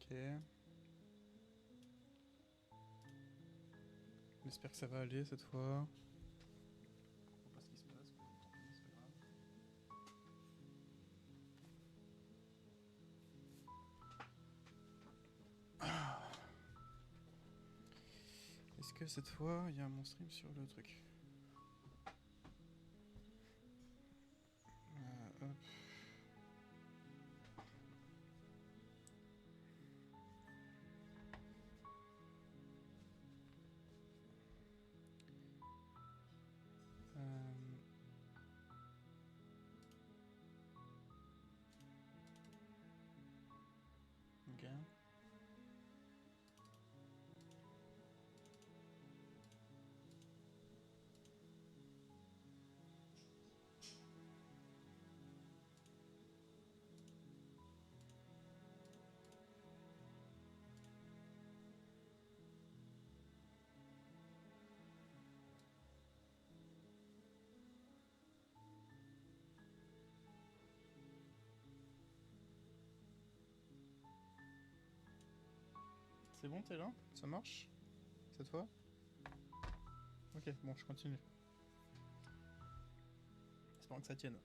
Ok. J'espère que ça va aller cette fois. Je comprends pas ce qui se passe, mais tant pis, c'est pas grave. Est-ce que cette fois il y a mon stream sur le truc? Hop. Ok. C'est bon, t'es là? Ça marche? Cette fois? Ok, bon, je continue. Espérons que ça tienne.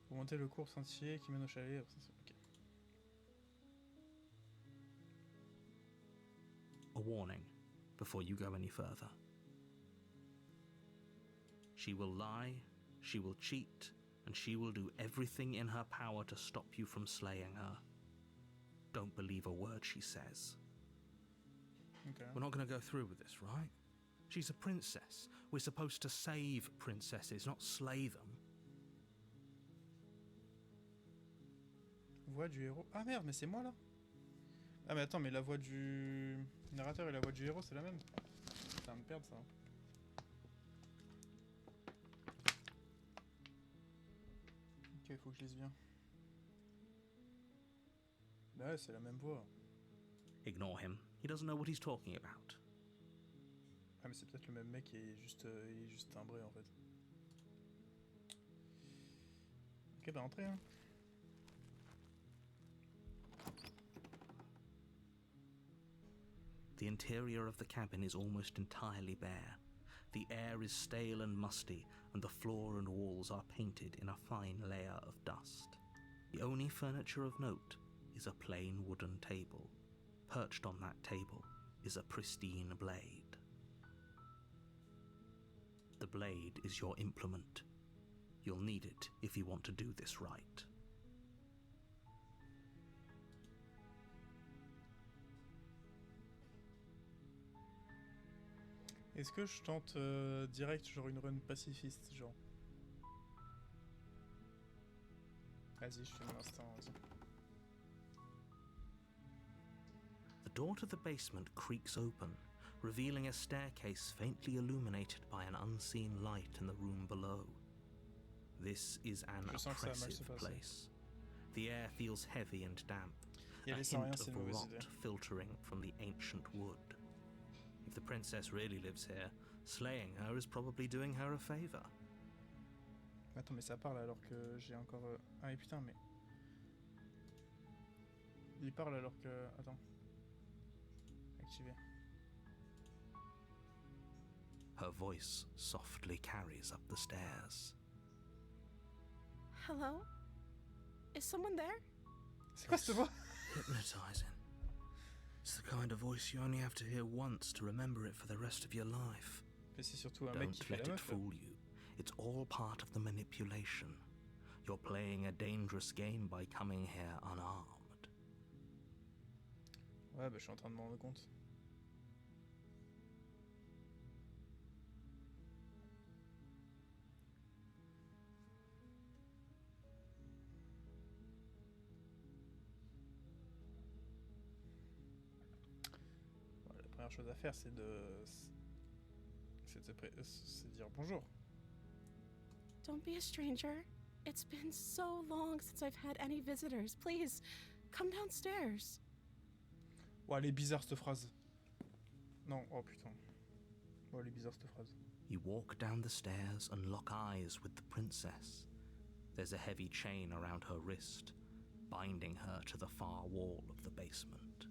Vous montez le court sentier qui mène au chalet. Ok. A warning before you go any further. She will lie, she will cheat, and she will do everything in her power to stop you from slaying her. Don't believe a word she says. Ok. We're not going to go through with this, right? She's a princess. We're supposed to save princesses, not slay them. Voix du héros. Ah merde, mais c'est moi là? Ah mais attends, mais la voix du narrateur et la voix du héros c'est la même. Ça va me perdre ça. Ok, il faut que je lise bien. Bah ouais, c'est la même voix. Ignore him. He doesn't know what he's talking about. Ah mais c'est peut-être le même mec qui est juste timbré en fait. Ok, bah entrez hein. The interior of the cabin is almost entirely bare. The air is stale and musty, and the floor and walls are painted in a fine layer of dust. The only furniture of note is a plain wooden table. Perched on that table is a pristine blade. The blade is your implement. You'll need it if you want to do this right. Est-ce que je tente direct genre une run pacifiste genre? Vas-y, je fais mon instant, vas-y. The door to the basement creaks open, revealing a staircase faintly illuminated by an unseen light in the room below. This is an oppressive place. The air feels heavy and damp, a hint of rot filtering from the ancient wood. If the princess really lives here, slaying her is probably doing her a favor. Attends, mais ça parle alors que j'ai encore... Ah mais putain, mais... Il parle alors que... Attends. Activé. Her voice softly carries up the stairs. Hello? Is someone there? C'est quoi cette voix? Hypnotizing. It's the kind of voice you only have to hear once to remember it for the rest of your life. Mais c'est surtout un mec qui Don't fait let la it meuf. fool you. It's all part of the manipulation. You're playing a dangerous game by coming here unarmed. Ouais, bah je suis en train de m'en rendre compte. Voilà, la première chose à faire, c'est de... C'est de dire bonjour. Don't be a stranger. It's been so long since I've had any visitors. Please, come downstairs. Oh, elle est bizarre cette phrase. Non, oh putain. Oh, elle est bizarre cette phrase. You walk down the stairs and lock eyes with the princess. There's a heavy chain around her wrist. binding her to the far wall of the basement.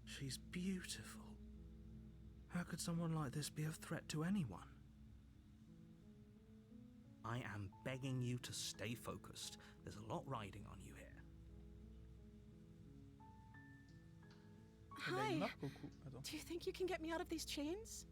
She's beautiful. How could someone like this be of threat to anyone? I am begging you to stay focused. There's a lot riding on you here. Hi. Do you think you can get me out of these chains?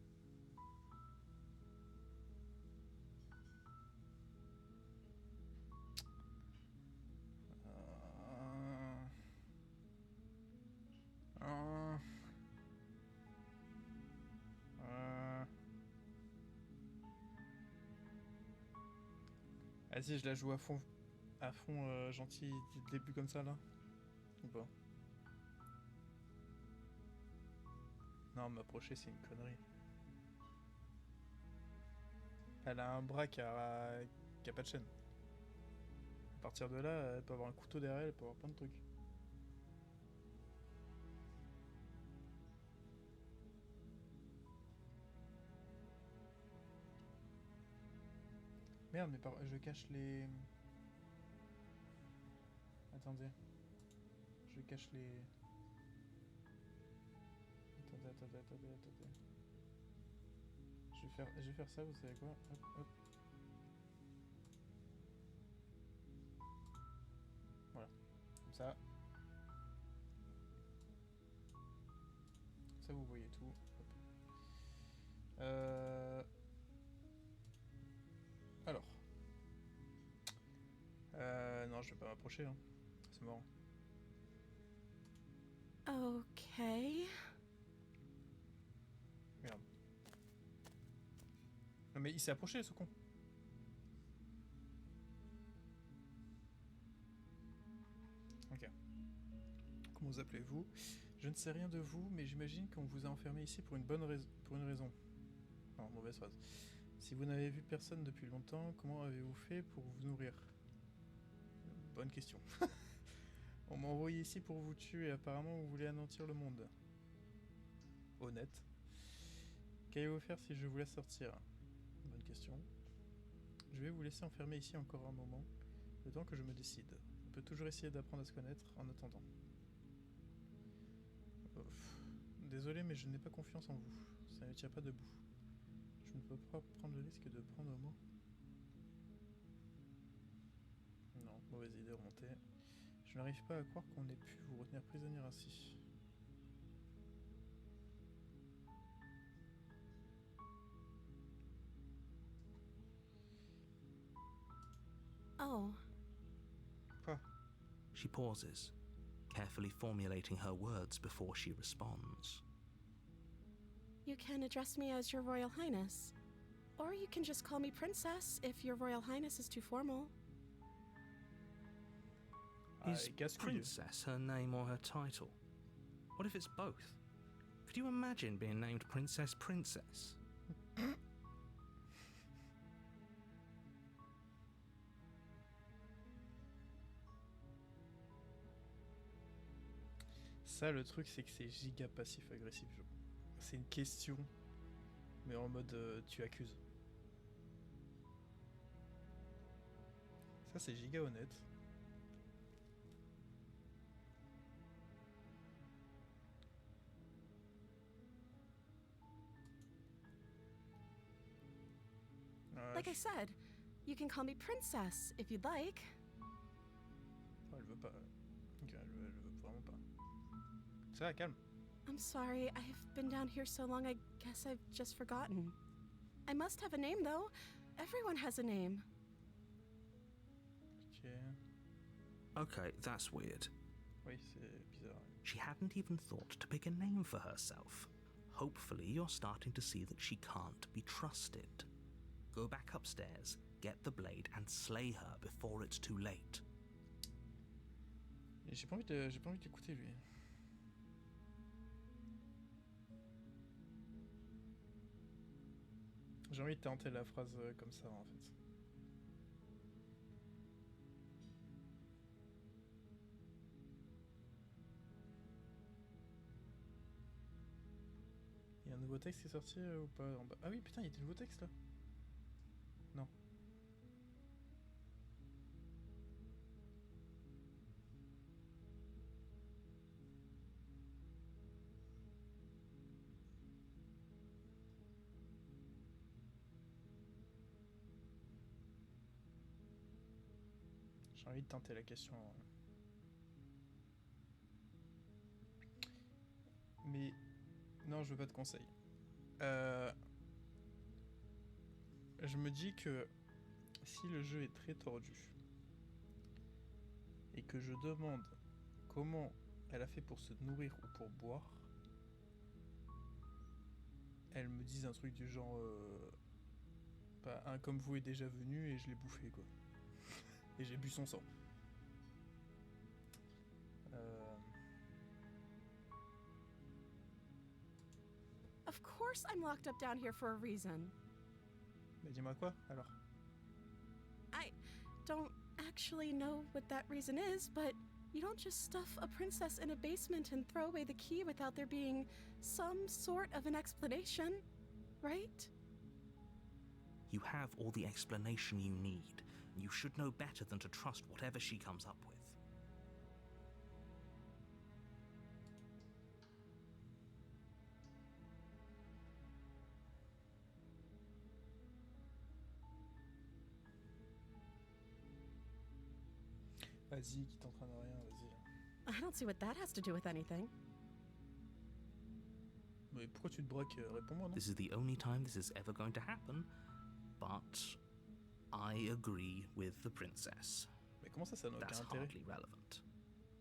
Vas-y, je la joue à fond gentil dès le début comme ça là. Ou pas? Non, m'approcher c'est une connerie. Elle a un bras qui a pas de chaîne. À partir de là, elle peut avoir un couteau derrière elle, elle peut avoir plein de trucs. Merde, mais je cache les... Attendez. Je cache les... Attendez. Je vais faire ça, vous savez quoi? Hop. Voilà. Comme ça. Comme ça, vous voyez tout. Hop. Alors. Non, je vais pas m'approcher, hein. C'est mort. Ok. Merde. Non mais il s'est approché, ce con. Ok. Comment vous appelez-vous? Je ne sais rien de vous, mais j'imagine qu'on vous a enfermé ici pour une raison. Non, mauvaise phrase. Si vous n'avez vu personne depuis longtemps, comment avez-vous fait pour vous nourrir? Bonne question. On m'a envoyé ici pour vous tuer, apparemment vous voulez anéantir le monde. Honnête. Qu'allez-vous faire si je vous laisse sortir? Bonne question. Je vais vous laisser enfermer ici encore un moment, le temps que je me décide. On peut toujours essayer d'apprendre à se connaître en attendant. Désolé, mais je n'ai pas confiance en vous. Ça ne tient pas debout. Je ne peux pas prendre le risque de prendre un mot. Non, mauvaise idée, remonter. Je n'arrive pas à croire qu'on ait pu vous retenir prisonnière ainsi. Oh. Quoi? She pauses, carefully formulating her words before she responds. You can address me as Your Royal Highness. Or you can just call me Princess if Your Royal Highness is too formal. Is Princess her name or her title? What if it's both? Could you imagine being named Princess? Ça, le truc, c'est que c'est giga passif-agressif. C'est une question, mais en mode tu accuses. Ça, c'est giga honnête. Like I said, you can call me Princess if you'd like. Elle veut pas. Ok, elle veut vraiment pas. Ça va, calme. I'm sorry, I've been down here so long I guess I've just forgotten. I must have a name though. Everyone has a name. Okay, that's weird. Oui, c'est bizarre. She hadn't even thought to pick a name for herself. Hopefully you're starting to see that she can't be trusted. Go back upstairs, get the blade, and slay her before it's too late. Et j'ai pas envie d'écouter lui. J'ai envie de tenter la phrase comme ça en fait. Il y a un nouveau texte qui est sorti ou pas en bas? Ah oui, putain, il y a des nouveaux textes là. Non. J'ai envie de tenter la question. Mais non, je veux pas de conseils. Je me dis que si le jeu est très tordu et que je demande comment elle a fait pour se nourrir ou pour boire, elle me disent un truc du genre un comme vous est déjà venu et je l'ai bouffé quoi. Et j'ai bu son sang. Of course I'm locked up down here for a reason. Mais dis-moi quoi alors? I don't actually know what that reason is, but you don't just stuff a princess in a basement and throw away the key without there being some sort of an explanation, right? You have all the explanation you need. You should know better than to trust whatever she comes up with. Vas-y, qui t'entraîne à rien, vas-y. I don't see what that has to do with anything. Mais pourquoi tu te braques? Réponds-moi, non? This is the only time this is ever going to happen, but I agree with the princess. Mais comment ça n'a aucun That's intérêt? hardly relevant.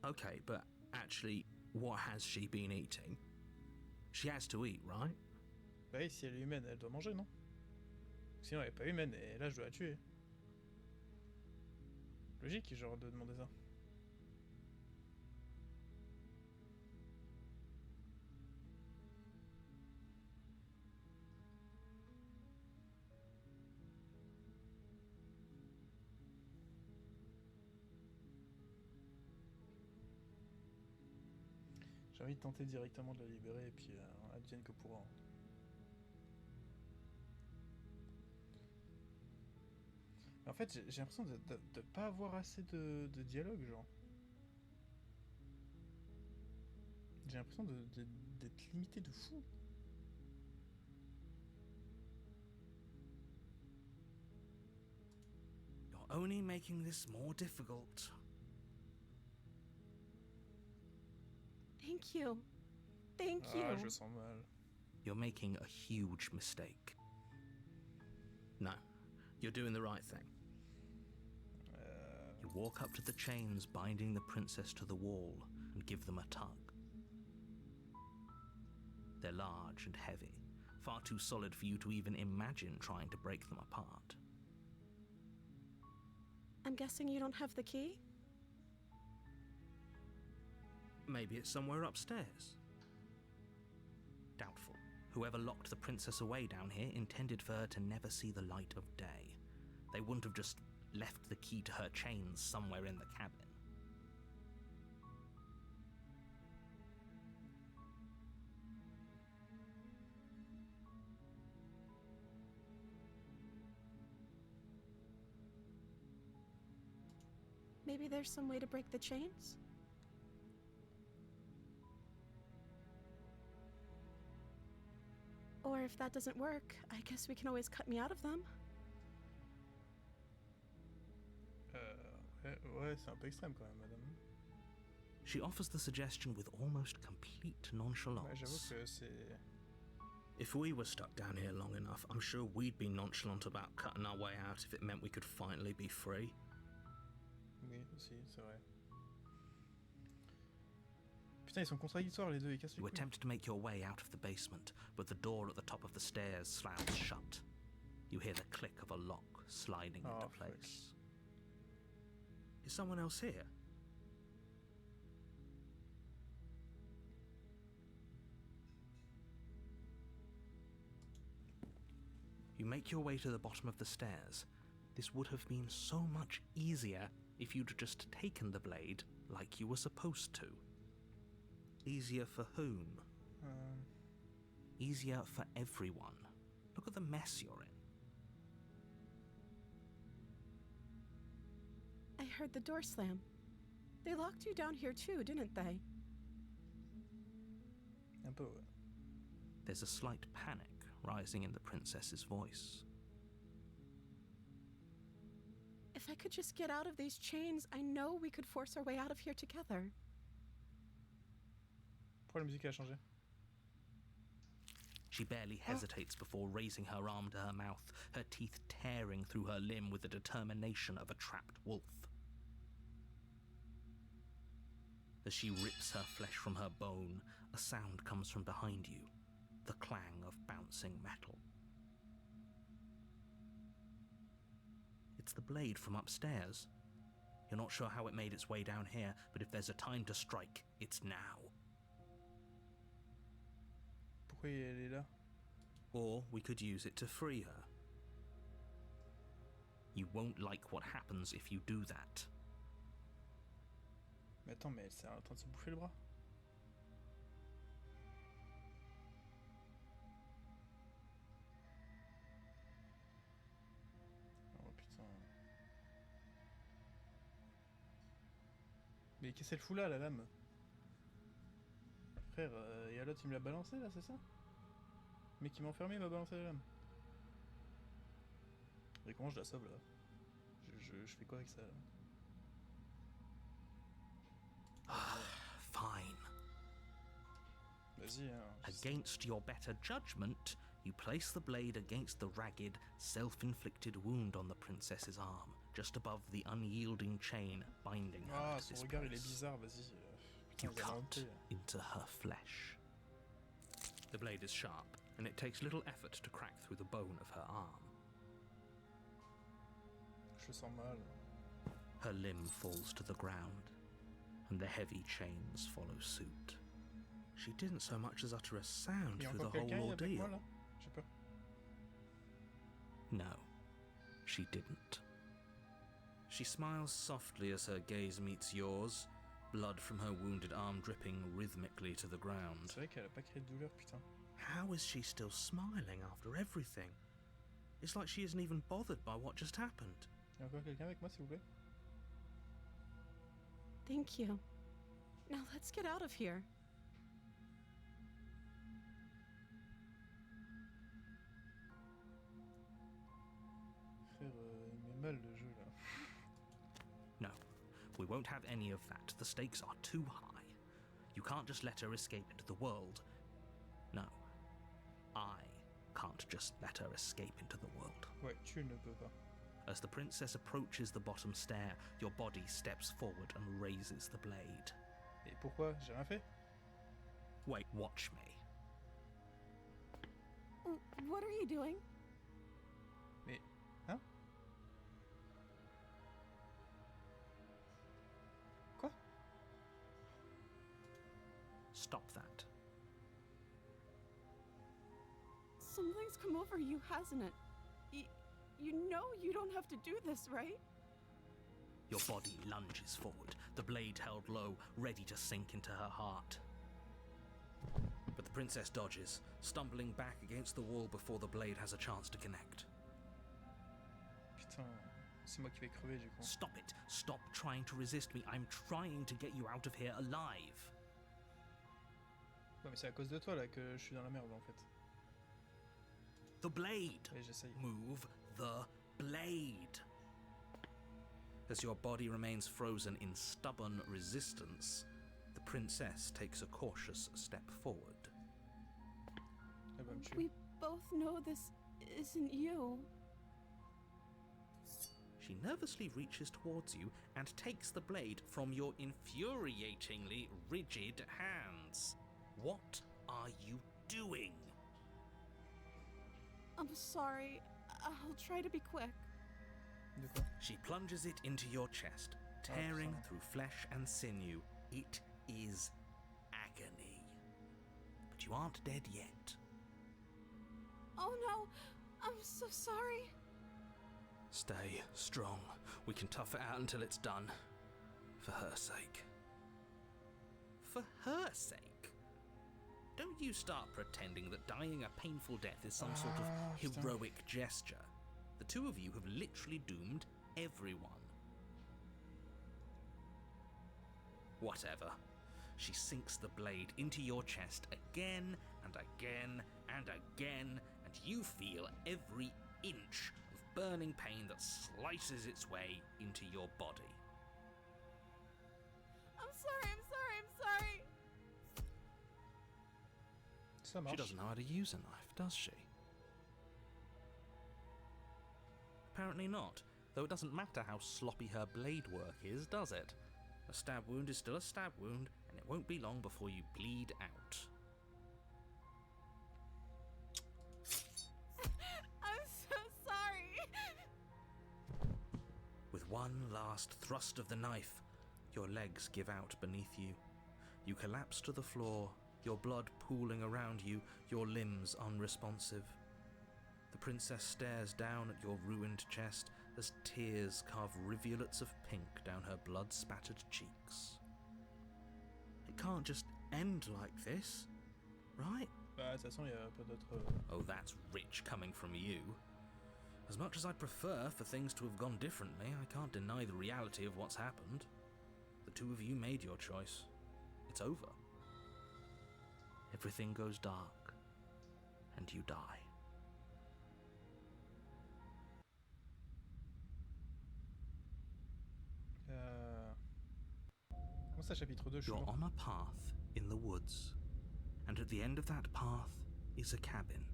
Okay, but actually, what has she been eating? She has to eat, right? Bah oui, si elle est humaine, elle doit manger, non? Sinon elle est pas humaine, et là je dois la tuer. Logique, genre, de demander ça. J'ai envie de tenter directement de la libérer et puis advienne que pourra. En fait, j'ai l'impression de pas avoir assez de dialogue, genre. J'ai l'impression d'être limité de fou. You're only making this more difficult. Thank you. Thank you. Ah, je sens mal. You're making a huge mistake. No, you're doing the right thing. You walk up to the chains binding the princess to the wall and give them a tug. They're large and heavy, far too solid for you to even imagine trying to break them apart. I'm guessing you don't have the key? Maybe it's somewhere upstairs. Doubtful. Whoever locked the princess away down here intended for her to never see the light of day. They wouldn't have just left the key to her chains somewhere in the cabin. Maybe there's some way to break the chains? Or if that doesn't work, I guess we can always cut me out of them. Ouais, c'est un peu extrême quand même, madame. She offers the suggestion with almost complete nonchalance. Ouais, j'avoue que c'est... If we were stuck down here long enough, I'm sure we'd be nonchalant about cutting our way out if it meant we could finally be free. Oui, aussi, c'est vrai. Putain, ils sont contradictoires les deux, ils cassent les You couilles. attempt to make your way out of the basement, but the door at the top of the stairs slams shut. You hear the click of a lock sliding into place. Is someone else here? You make your way to the bottom of the stairs. This would have been so much easier if you'd just taken the blade like you were supposed to. Easier for whom? Easier for everyone. Look at the mess you're in. I heard the door slam. They locked you down here too, didn't they? Un peu, ouais. There's a slight panic rising in the princess's voice. If If I could just get out of these chains, I know we could force our way out of here together. Pourquoi la musique a changé? She barely hesitates before raising her arm to her mouth, her teeth tearing through her limb with the determination of a trapped wolf. As she rips her flesh from her bone, a sound comes from behind you, the clang of bouncing metal. It's the blade from upstairs. You're not sure how it made its way down here, but if there's a time to strike, it's now. Pourquoi elle est là? Or we could use it to free her. You won't like what happens if you do that. Mais attends, mais elle est en train de se bouffer le bras. Oh putain. Mais qu'est-ce qu'elle fout là, la lame? Frère, et à l'autre il me l'a balancé là, c'est ça? Le mec qui m'a enfermé, il m'a balancé la lame. Et comment je la sauve là? Je fais quoi avec ça là? Fine. Vas-y, hein. Against your better judgment, you place the blade against the ragged, self-inflicted wound on the princess's arm, just above the unyielding chain binding her Ah, to son this regard il est place. bizarre, vas-y. You Putain, cut into her flesh. The blade is sharp, and it takes little effort to crack through the bone of her arm. Je sens mal. Her limb falls to the ground, and the heavy chains follow suit. She didn't so much as utter a sound Il y a through the encore quelqu'un whole avec moi ordeal. là? J'ai peur. No, she didn't. She smiles softly as her gaze meets yours, blood from her wounded arm dripping rhythmically to the ground. C'est vrai qu'elle a pas créé de douleur, putain. How is she still smiling after everything? It's like she isn't even bothered by what just happened. Il y a encore quelqu'un avec moi, s'il vous plaît? Thank you. Now let's get out of here. Frère, il met mal le jeu là. No, we won't have any of that. The stakes are too high. You can't just let her escape into the world. No, I can't just let her escape into the world. Ouais, tu ne peux pas. As the princess approaches the bottom stair, your body steps forward and raises the blade. Et pourquoi? J'ai rien fait? Wait, watch me. What are you doing? Mais, hein? Quoi? Stop that. Something's come over you, hasn't it? You know you don't have to do this, right? Your body lunges forward, the blade held low, ready to sink into her heart. But the princess dodges, stumbling back against the wall before the blade has a chance to connect. Putain, c'est moi qui vais crever du coup. Stop it! Stop trying to resist me. I'm trying to get you out of here alive. Ouais, mais c'est à cause de toi là que je suis dans la merde en fait. The blade! Ouais, j'essaye. Move the blade! As your body remains frozen in stubborn resistance, the princess takes a cautious step forward. Elle va me tuer. We both know this isn't you. She nervously reaches towards you and takes the blade from your infuriatingly rigid hands. What are you doing? I'm sorry. I'll try to be quick. De quoi? She plunges it into your chest, tearing putain. through flesh and sinew. It is agony. But you aren't dead yet. Oh no! I'm so sorry. Stay strong. We can tough it out until it's done. For her sake. For her sake? Don't you start pretending that dying a painful death is some sort of putain. heroic gesture. The two of you have literally doomed everyone. Whatever. She sinks the blade into your chest again and again and again, and you feel every inch of burning pain that slices its way into your body. I'm sorry. Ça marche. She doesn't know how to use a knife, does she? Apparently not, though it doesn't matter how sloppy her blade work is, does it? A stab wound is still a stab wound, and it won't be long before you bleed out. I'm so sorry. With one last thrust of the knife, your legs give out beneath you. You collapse to the floor, your blood pooling around you, your limbs unresponsive. The princess stares down at your ruined chest as tears carve rivulets of pink down her blood-spattered cheeks. It can't just end like this, right? Bah, de toute façon, il y a pas d'autre... Oh, that's rich coming from you. As much as I'd prefer for things to have gone differently, I can't deny the reality of what's happened. The two of you made your choice. It's over. Everything goes dark, and you die. Comment ça, chapitre 2, je suis You're mort. on a path in the woods, and at the end of that path is a cabin.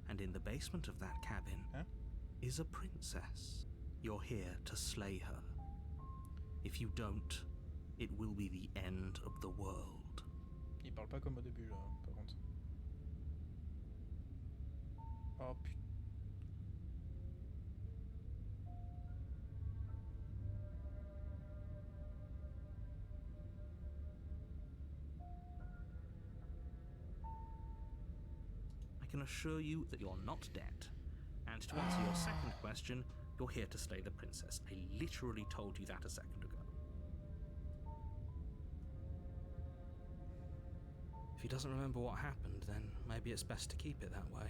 And in the basement of that cabin is a princess. You're here to slay her. If you don't, it will be the end of the world. Il parle pas comme au début, là, par contre. Oh, putain. I can assure you that you're not dead. And to answer your second question, you're here to slay the princess. I literally told you that a second ago. If he doesn't remember what happened, then maybe it's best to keep it that way.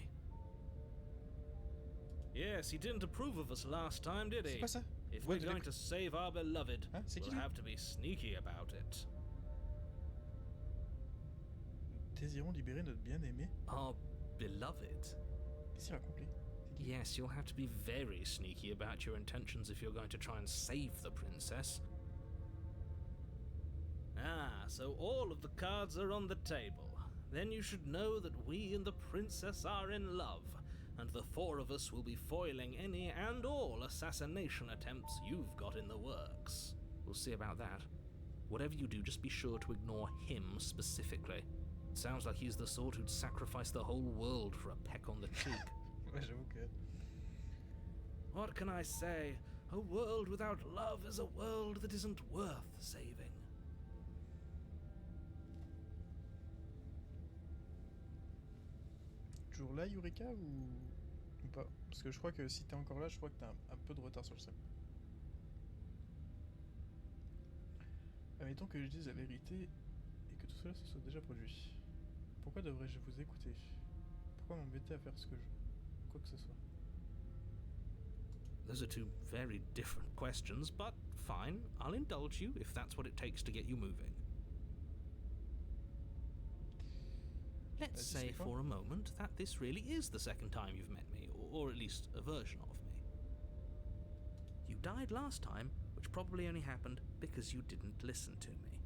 Yes, he didn't approve of us last time, did he? C'est quoi ça? If Ouais, we're going to save our beloved, Hein? C'est qui, we'll lui? have to be sneaky about it. Désirons libérer notre bien-aimé. Our beloved? Qu'est-ce qu'il raconte, lui? C'est qui? Yes, you'll have to be very sneaky about your intentions if you're going to try and save the princess. Ah, so all of the cards are on the table. Then you should know that we and the princess are in love, and the four of us will be foiling any and all assassination attempts you've got in the works. We'll see about that. Whatever you do, just be sure to ignore him specifically. It sounds like he's the sort who'd sacrifice the whole world for a peck on the cheek. Ouais, j'avoue que... What can I say? A world without love is a world that isn't worth saving. Toujours là, Eureka, ou pas? Parce que je crois que si t'es encore là, je crois que t'as un peu de retard sur le stream. Admettons que je dise la vérité et que tout cela se soit déjà produit. Pourquoi devrais-je vous écouter? Pourquoi m'embêter à faire ce que je... quoi que ce soit? Those are two very different questions, but fine, I'll indulge you if that's what it takes to get you moving. Let's say for a moment that this really is the second time you've met me, or at least a version of me. You died last time, which probably only happened because you didn't listen to me.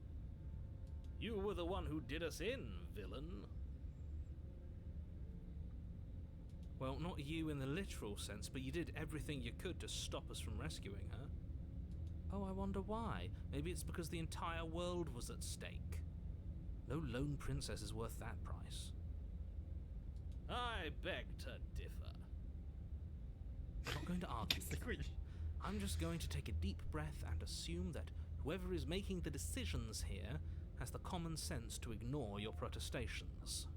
You were the one who did us in, villain. Well, not you in the literal sense, but you did everything you could to stop us from rescuing her. Oh, I wonder why. Maybe it's because the entire world was at stake. No lone princess is worth that price. I beg to differ. I'm not going to argue with you. I'm just going to take a deep breath and assume that whoever is making the decisions here has the common sense to ignore your protestations.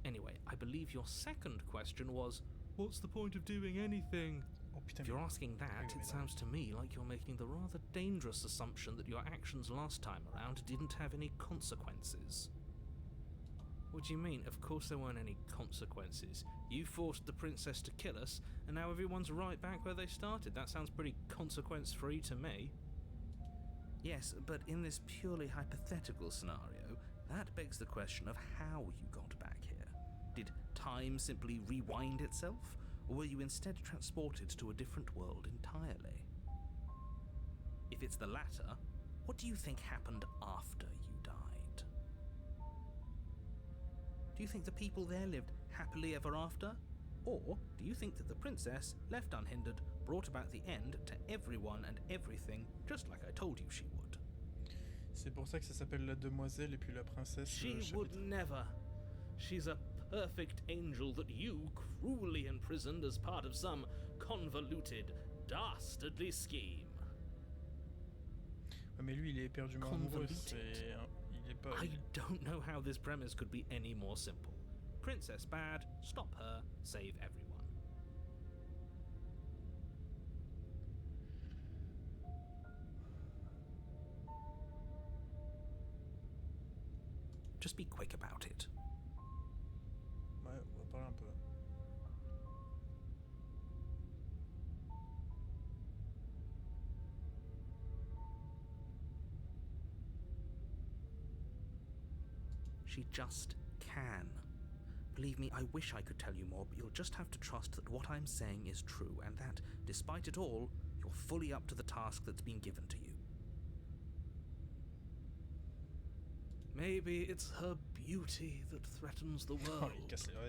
Anyway, I believe your second question was, what's the point of doing anything? Oh, putain, If you're asking that, it sounds to me like you're making the rather dangerous assumption that your actions last time around didn't have any consequences. What do you mean? Of course there weren't any consequences. You forced the princess to kill us, and now everyone's right back where they started. That sounds pretty consequence-free to me. Yes, but in this purely hypothetical scenario, that begs the question of how you got back here. Did time simply rewind itself? or were you instead transported to a different world entirely? If it's the latter, what do you think happened after you died? Do you think the people there lived happily ever after? Or do you think that the princess, left unhindered, brought about the end to everyone and everything, just like I told you she would? C'est pour ça que ça s'appelle la demoiselle et puis la princesse. She would never. She's a perfect angel that you cruelly imprisoned as part of some convoluted, dastardly scheme. Ouais, mais lui, il est éperdument amoureux. Il est pas. I don't know how this premise could be any more simple. Princess bad, stop her, save everyone. Just be quick about it. Ouais, on va parler un peu. She just can. Believe me, I wish I could tell you more, but you'll just have to trust that what I'm saying is true, and that, despite it all, you're fully up to the task that's been given to you. Maybe it's her beauty that threatens the world.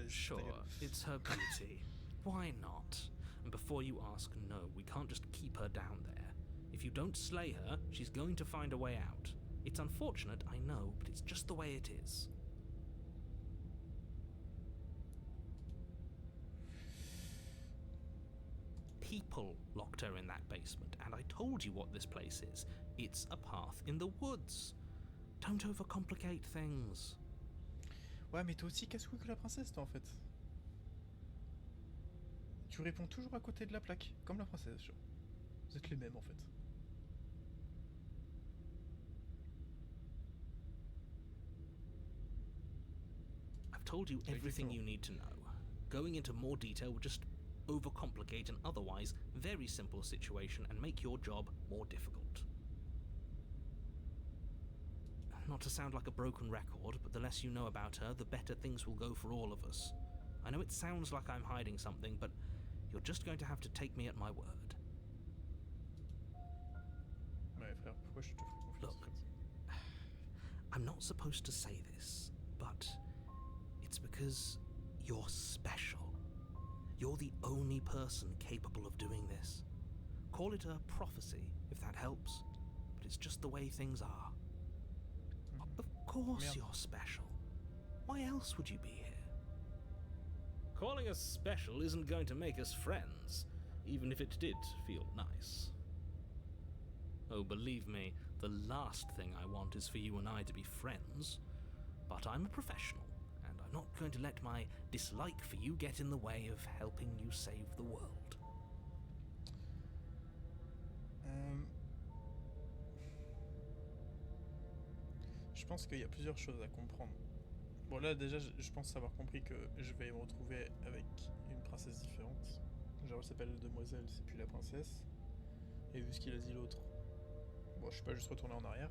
Sure, it's her beauty. Why not? And before you ask, no, we can't just keep her down there. If you don't slay her, she's going to find a way out. It's unfortunate, I know, but it's just the way it is. People locked her in that basement, and I told you what this place is. It's a path in the woods. Don't overcomplicate things. Ouais, mais toi aussi casse-couille que la princesse, toi, en fait. Tu réponds toujours à côté de la plaque, comme la princesse. Genre. Vous êtes les mêmes, en fait. I've told you everything you need to know. Going into more detail would just overcomplicate an otherwise very simple situation and make your job more difficult. Not to sound like a broken record, but the less you know about her, the better things will go for all of us. I know it sounds like I'm hiding something, but you're just going to have to take me at my word. Ouais, frère, pourquoi je te fais confiance? Look, I'm not supposed to say this, but it's because you're special. You're the only person capable of doing this. Call it a prophecy, if that helps, but it's just the way things are. Of course you're special. Why else would you be here? Calling us special isn't going to make us friends, even if it did feel nice. Oh, believe me, the last thing I want is for you and I to be friends. But I'm a professional, and I'm not going to let my dislike for you get in the way of helping you save the world. Je pense qu'il y a plusieurs choses à comprendre. Bon, là, déjà, je pense avoir compris que je vais me retrouver avec une princesse différente. Genre, elle s'appelle la demoiselle, c'est plus la princesse. Et vu ce qu'il a dit l'autre, bon, je suis pas juste retourné en arrière.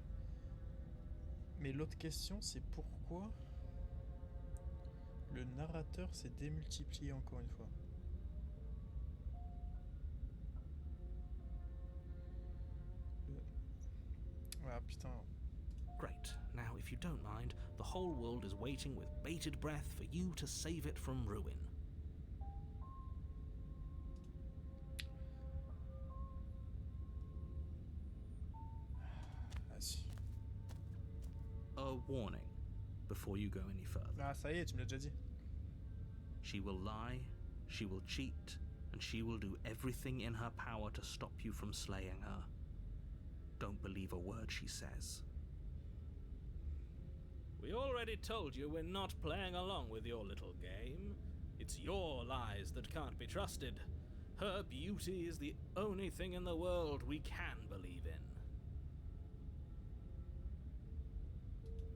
Mais l'autre question, c'est pourquoi le narrateur s'est démultiplié encore une fois. Ah putain. Great. Now, if you don't mind, the whole world is waiting with bated breath for you to save it from ruin. A warning before you go any further. Ah, ça y est, tu me l'as déjà dit. She will lie, she will cheat, and she will do everything in her power to stop you from slaying her. Don't believe a word she says. We already told you we're not playing along with your little game. It's your lies that can't be trusted. Her beauty is the only thing in the world we can believe in.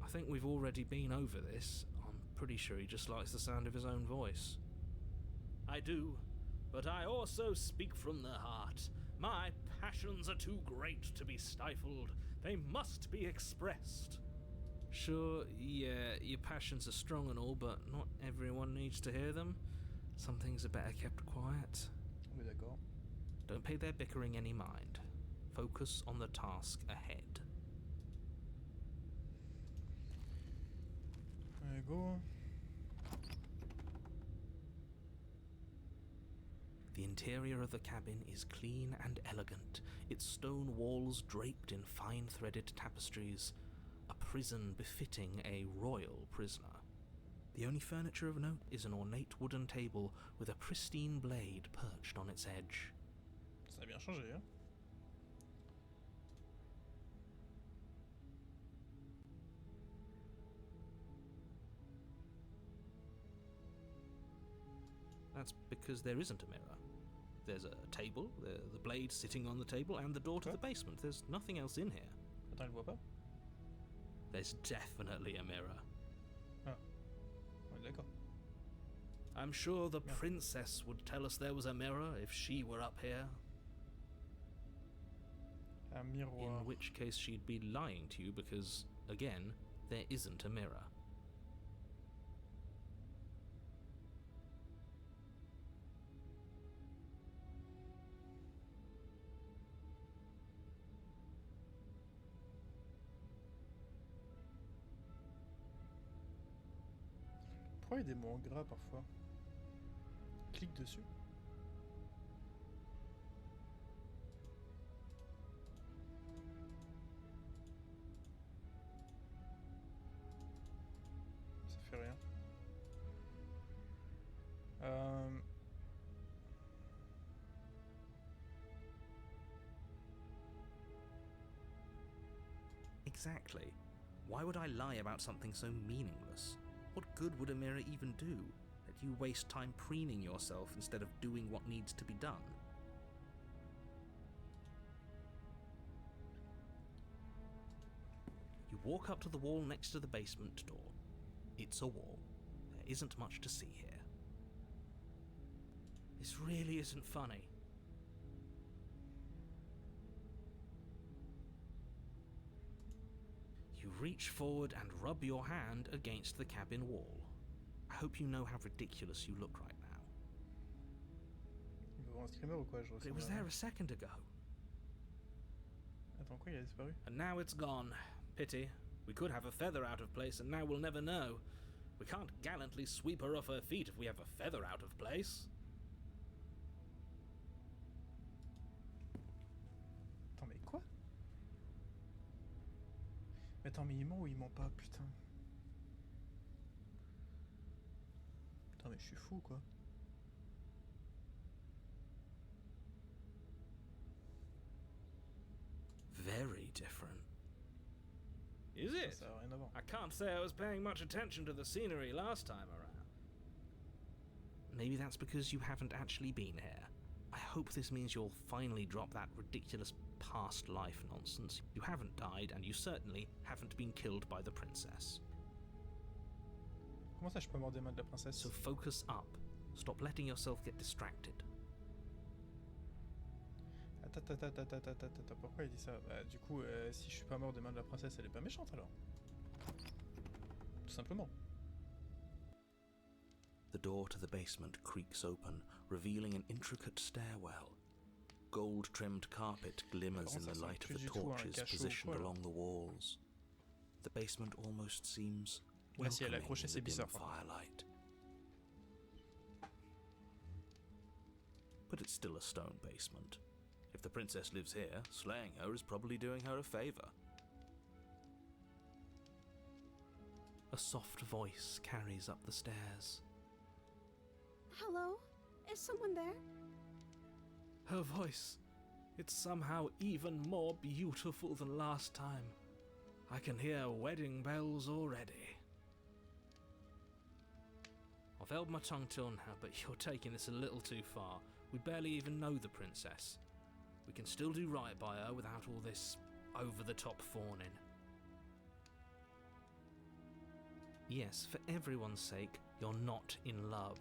I think we've already been over this. I'm pretty sure he just likes the sound of his own voice. I do, but I also speak from the heart. My passions are too great to be stifled. They must be expressed. Sure, yeah, your passions are strong and all, but not everyone needs to hear them. Some things are better kept quiet. Oui, d'accord. Don't pay their bickering any mind. Focus on the task ahead. Allez, go. The interior of the cabin is clean and elegant, its stone walls draped in fine-threaded tapestries, a prison befitting a royal prisoner. The only furniture of note is an ornate wooden table with a pristine blade perched on its edge. Ça a bien changé, hein? That's because there isn't a mirror. There's a table, the blade sitting on the table, and the door to the basement. There's nothing else in here. Attends, elle voit pas? There's definitely a mirror. Ah. Ouais, d'accord. I'm sure the princess would tell us there was a mirror if she were up here. Un miroir. In which case she'd be lying to you because, again, there isn't a mirror. Pourquoi il y a des mots en gras parfois? Clique dessus. Ça fait rien. Exactly. Why would I lie about something so meaningless? What good would a mirror even do? That you waste time preening yourself instead of doing what needs to be done? You walk up to the wall next to the basement door. It's a wall. There isn't much to see here. This really isn't funny. You reach forward and rub your hand against the cabin wall. I hope you know how ridiculous you look right now. Il veut voir un screamer ou quoi? But it was there a second ago. Attends, quoi? Il a disparu? And now it's gone. Pity. We could have a feather out of place and now we'll never know. We can't gallantly sweep her off her feet if we have a feather out of place. Attends, mais quoi? Mais attends, mais il ment ou il ment pas, putain? Putain, mais je suis fou, quoi. Very different. Is it? Ça a rien à voir. I can't say I was paying much attention to the scenery last time around. Maybe that's because you haven't actually been here. I hope this means you'll finally drop that ridiculous past life nonsense. You haven't died, and you certainly haven't been killed by the princess. Comment ça, je peux mordre des mains de la princesse? So focus up. Stop letting yourself get distracted. Attends, pourquoi il dit ça? Bah, du coup, si je suis pas mort des mains de la princesse, elle est pas méchante alors? Tout simplement. The door to the basement creaks open, revealing an intricate stairwell. Gold-trimmed carpet glimmers in the light of the torches positioned along the walls. The basement almost seems welcoming in the dim firelight. But it's still a stone basement. If the princess lives here, slaying her is probably doing her a favor. A soft voice carries up the stairs. Hello? Is someone there? Her voice, it's somehow even more beautiful than last time. I can hear wedding bells already. I've held my tongue till now, but you're taking this a little too far. We barely even know the princess. We can still do right by her without all this over-the-top fawning. Yes, for everyone's sake, you're not in love.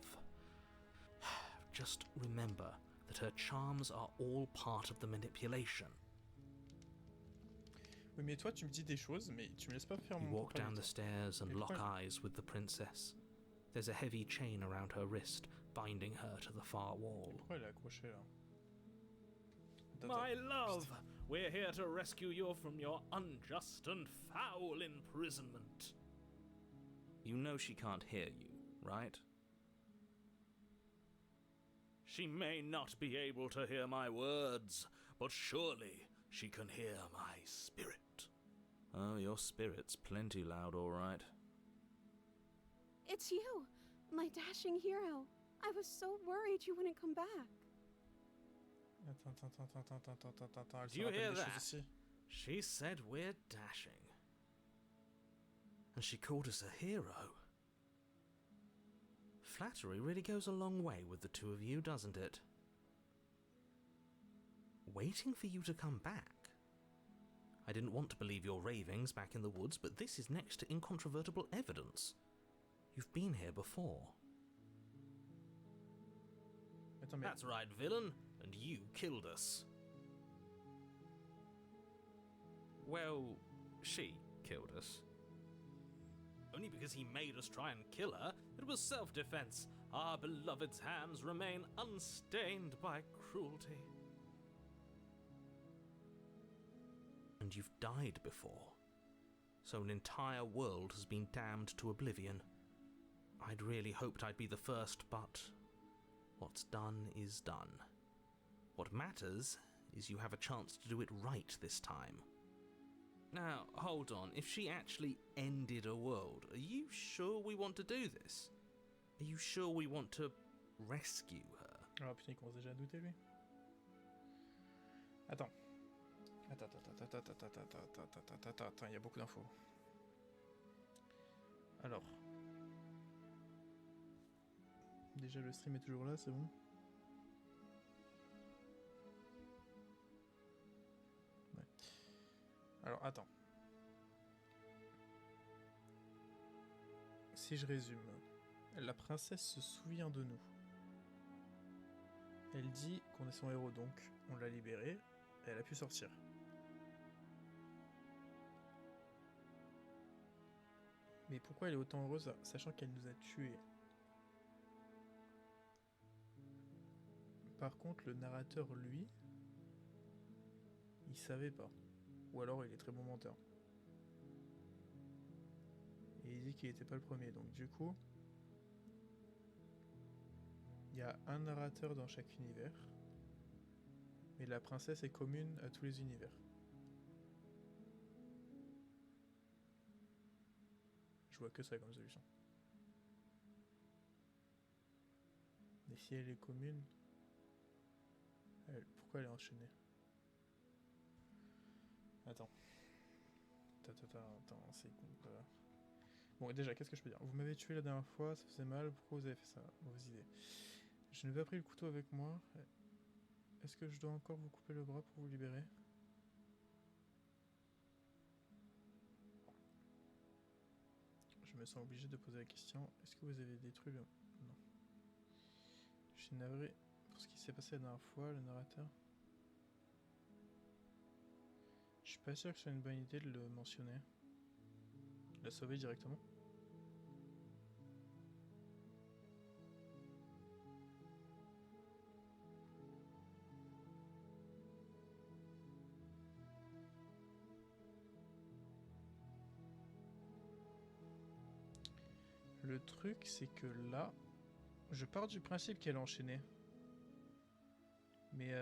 Just remember that her charms are all part of the manipulation. Oui, mais toi, tu me dis des choses, mais tu me laisses pas faire mon... You walk down the stairs and lock eyes with the princess. There's a heavy chain around her wrist, binding her to the far wall. Pourquoi elle est accrochée là? My love, we're here to rescue you from your unjust and foul imprisonment. You know she can't hear you, right? She may not be able to hear my words, but surely she can hear my spirit. Oh, your spirit's plenty loud, all right. It's you, my dashing hero. I was so worried you wouldn't come back. Attends. Do you hear that? Ici. She said we're dashing. And she called us a hero. Flattery really goes a long way with the two of you, doesn't it? Waiting for you to come back. I didn't want to believe your ravings back in the woods, but this is next to incontrovertible evidence. You've been here before. That's right, villain, and you killed us. Well, she killed us. Only because he made us try and kill her. It was self-defense. Our beloved's hands remain unstained by cruelty. And you've died before. So an entire world has been damned to oblivion. I'd really hoped I'd be the first, but what's done is done. What matters is you have a chance to do it right this time. Now, hold on. If she actually ended a world, are you sure we want to do this? Are you sure we want to rescue her? Ah putain, il commence déjà à douter lui. Attends, il y a beaucoup d'infos. Alors, déjà le stream est toujours là, c'est bon? Ouais. Alors attends. Si je résume, la princesse se souvient de nous. Elle dit qu'on est son héros, donc on l'a libérée et elle a pu sortir. Mais pourquoi elle est autant heureuse sachant qu'elle nous a tués? Par contre, le narrateur, lui, il savait pas. Ou alors il est très bon menteur. Et il dit qu'il était pas le premier, donc du coup... Il y a un narrateur dans chaque univers. Mais la princesse est commune à tous les univers. Je vois que ça comme solution. Mais si elle est commune... pourquoi elle est enchaînée? Attends, c'est con. Bon, déjà, qu'est-ce que je peux dire? Vous m'avez tué la dernière fois, ça faisait mal, pourquoi vous avez fait ça? Mauvaise idée. Je n'ai pas pris le couteau avec moi. Est-ce que je dois encore vous couper le bras pour vous libérer? Je me sens obligé de poser la question. Est-ce que vous avez détruit le... Non. Je suis navré pour ce qui s'est passé la dernière fois, le narrateur. Je suis pas sûr que ce soit une bonne idée de le mentionner. La sauver directement. Le truc, c'est que là, je pars du principe qu'elle a enchaîné. Mais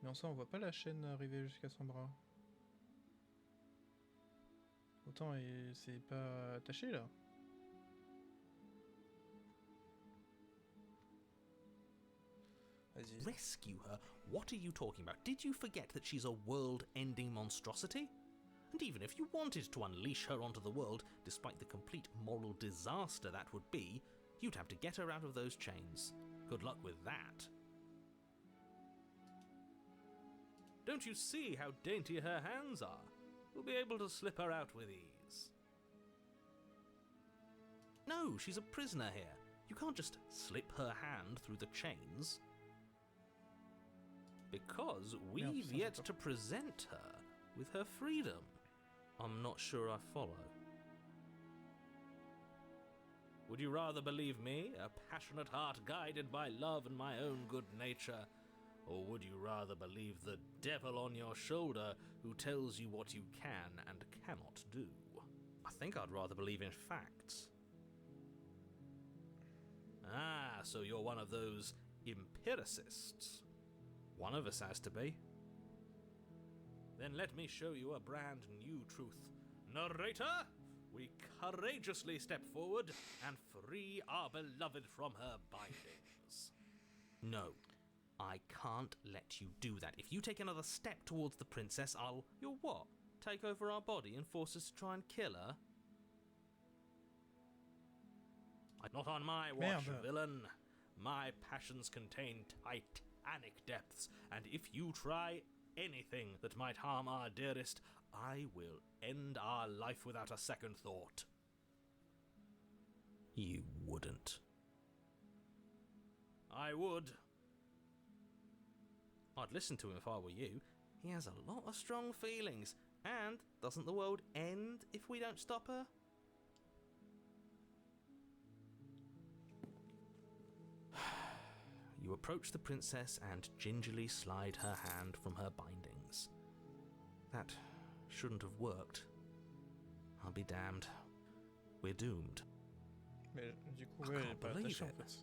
Mais en soi, on voit pas la chaîne arriver jusqu'à son bras. Autant c'est pas attaché là. Vas-y. Rescue her? What are you talking about? Did you forget that she's a world-ending monstrosity? And even if you wanted to unleash her onto the world, despite the complete moral disaster that would be, you'd have to get her out of those chains. Good luck with that. Don't you see how dainty her hands are? We'll be able to slip her out with ease. No, she's a prisoner here. You can't just slip her hand through the chains. Because we've yet to present her with her freedom. I'm not sure I follow. Would you rather believe me, a passionate heart guided by love and my own good nature, or would you rather believe the devil on your shoulder who tells you what you can and cannot do? I think I'd rather believe in facts. Ah, so you're one of those empiricists. One of us has to be. Then let me show you a brand new truth. Narrator, we courageously step forward and free our beloved from her bindings. No, I can't let you do that. If you take another step towards the princess, You'll what? Take over our body and force us to try and kill her? Not on my watch, villain. My passions contain titanic depths, and if you try anything that might harm our dearest, I will end our life without a second thought. You wouldn't. I would. I'd listen to him if I were you. He has a lot of strong feelings, and doesn't the world end if we don't stop her? You approach the princess and gingerly slide her hand from her bindings. That shouldn't have worked. I'll be damned. We're doomed. Mais du coup, I ouais, elle est can't pas believe attachée en it. fait.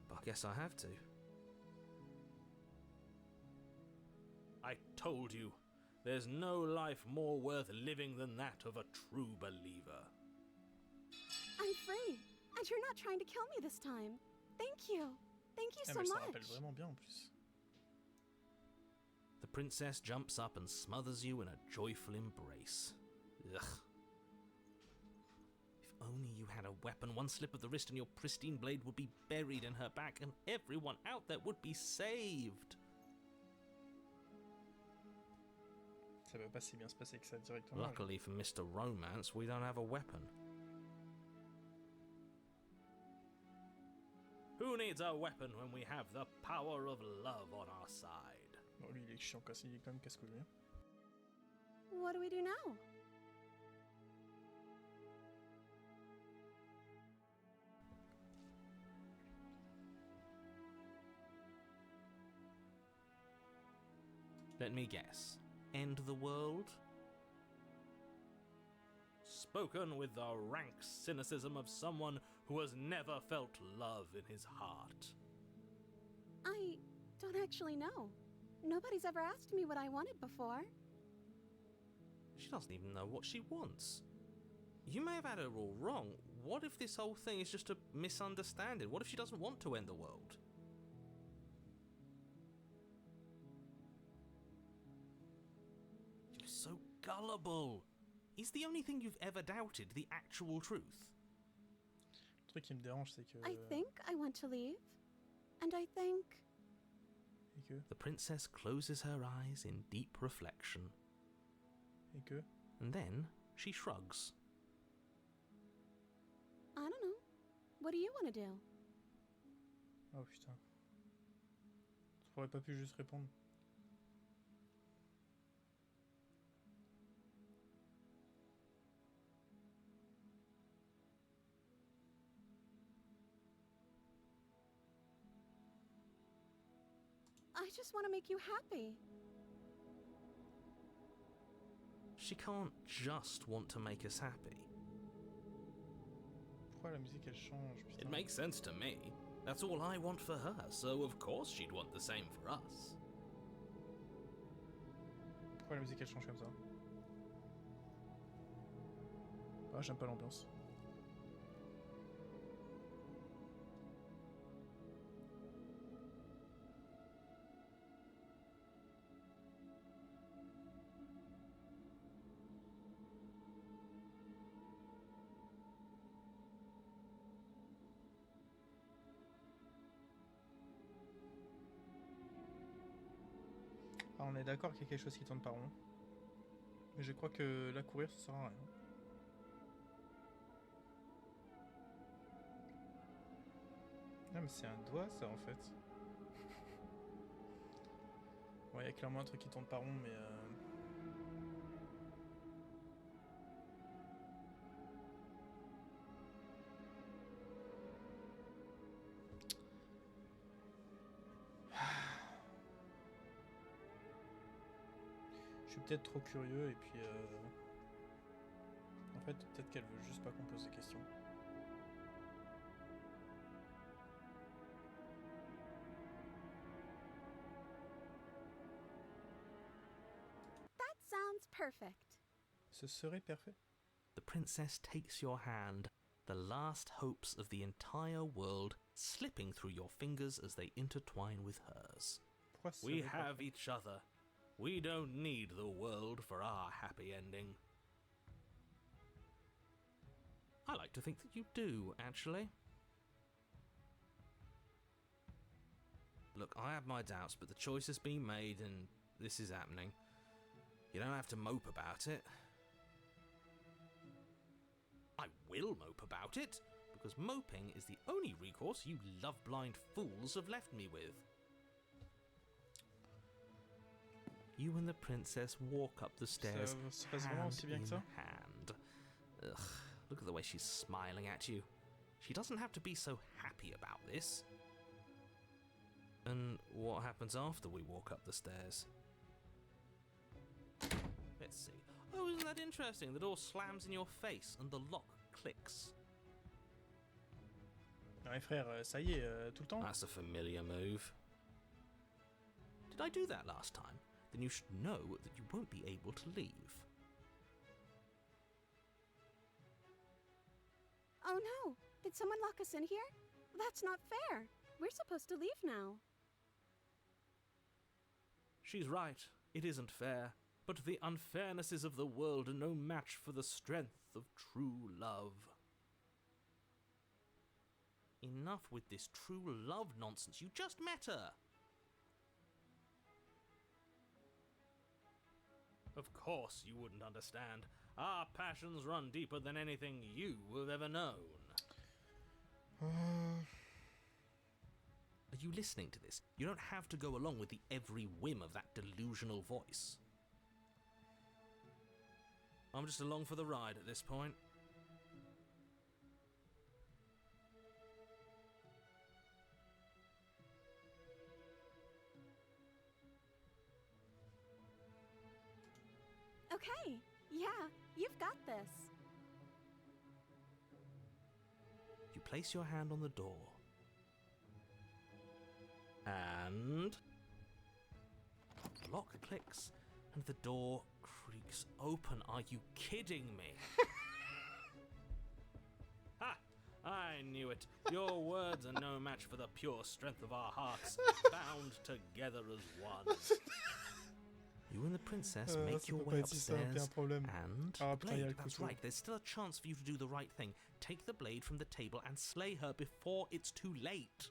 But I guess I have to. I told you, there's no life more worth living than that of a true believer. I'm free, and you're not trying to kill me this time. Thank you. Thank you Ah, so mais ça much. rappelle vraiment bien en plus. The princess jumps up and smothers you in a joyful embrace. Ugh. If only you had a weapon, one slip of the wrist and your pristine blade would be buried in her back and everyone out there would be saved. Ça va pas si bien se passer que ça directement. Luckily for Mr. Romance, we don't have a weapon. Who needs a weapon when we have the power of love on our side? Bon, lui il est chiant, il est quand même casse-couille. Hein. What do we do now? Let me guess. End the world? Spoken with the rank cynicism of someone who has never felt love in his heart. I don't actually know. Nobody's ever asked me what I wanted before. She doesn't even know what she wants. You may have had her all wrong. What if this whole thing is just a misunderstanding? What if she doesn't want to end the world? You're so gullible. Is the only thing you've ever doubted the actual truth? Le truc qui me dérange, c'est que. I think I want to leave. And I think... Et que. The princess closes her eyes in deep reflection. Et que. And then she shrugs. I don't know. What do you want to do? Oh putain. Tu pourrais pas pu juste répondre. I just want to make you happy. She can't just want to make us happy. Pourquoi la musique elle change? Putain. It makes sense to me. That's all I want for her, so of course she'd want the same for us. Pourquoi la musique elle change comme ça? Ah, j'aime pas l'ambiance. Ah, on est d'accord qu'il y a quelque chose qui tourne pas rond. Mais je crois que là courir ça sert à rien. Ah mais c'est un doigt ça en fait. Bon il y a clairement un truc qui tourne pas rond mais Je suis peut-être trop curieux et puis... En fait, peut-être qu'elle veut juste pas qu'on pose des questions. That sounds perfect. Ce serait parfait. The princess takes your hand, the last hopes of the entire world slipping through your fingers as they intertwine with hers. Pourquoi ce We serait have parfait? each other. We don't need the world for our happy ending. I like to think that you do, actually. Look, I have my doubts, but the choice has been made and this is happening. You don't have to mope about it. I will mope about it, because moping is the only recourse you love-blind fools have left me with. You and the princess walk up the stairs, Ça se passe vraiment hand aussi bien que in ça? hand. Ugh, look at the way she's smiling at you. She doesn't have to be so happy about this. And what happens after we walk up the stairs? Let's see. Oh, isn't that interesting? The door slams in your face and the lock clicks. Non mais frère, ça y est, tout le temps. That's a familiar move. Did I do that last time? Then you should know that you won't be able to leave. Oh no! Did someone lock us in here? That's not fair. We're supposed to leave now. She's right. It isn't fair. But the unfairnesses of the world are no match for the strength of true love. Enough with this true love nonsense. You just met her. Of course you wouldn't understand. Our passions run deeper than anything you have ever known. Are you listening to this? You don't have to go along with the every whim of that delusional voice. I'm just along for the ride at this point. Okay, yeah, you've got this. You place your hand on the door. And The lock clicks and the door creaks open. Are you kidding me? ha! I knew it. Your words are no match for the pure strength of our hearts, bound together as one. You and the princess make Ça your peut pas way être si simple, y a un upstairs problème. and Ah, the putain, y a blade, le that's couteau. right, there's still a chance for you to do the right thing. Take the blade from the table and slay her before it's too late.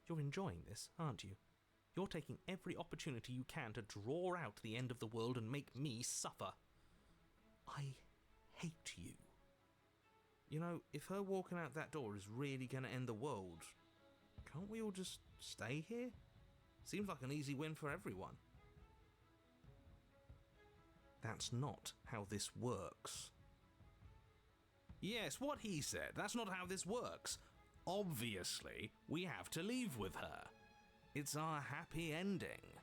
You're enjoying this, aren't you? You're taking every opportunity you can to draw out the end of the world and make me suffer. I hate you. You know, if her walking out that door is really going to end the world, can't we all just stay here? Seems like an easy win for everyone. That's not how this works. Yes, what he said. That's not how this works. Obviously, we have to leave with her. It's our happy ending.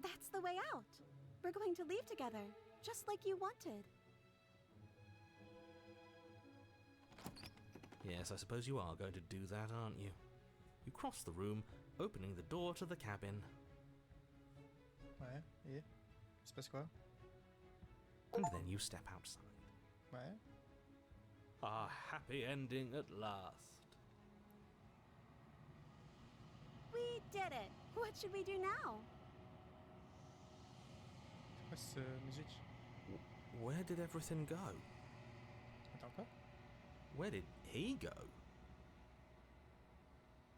That's the way out. We're going to leave together, just like you wanted. Yes, I suppose you are going to do that, aren't you? You cross the room, opening the door to the cabin. Ouais, et il se passe quoi? And then you step outside. Ouais. Our happy ending at last. We did it. What should we do now? C'est quoi cette musique? Where did everything go? Attends, quoi? Where did he go?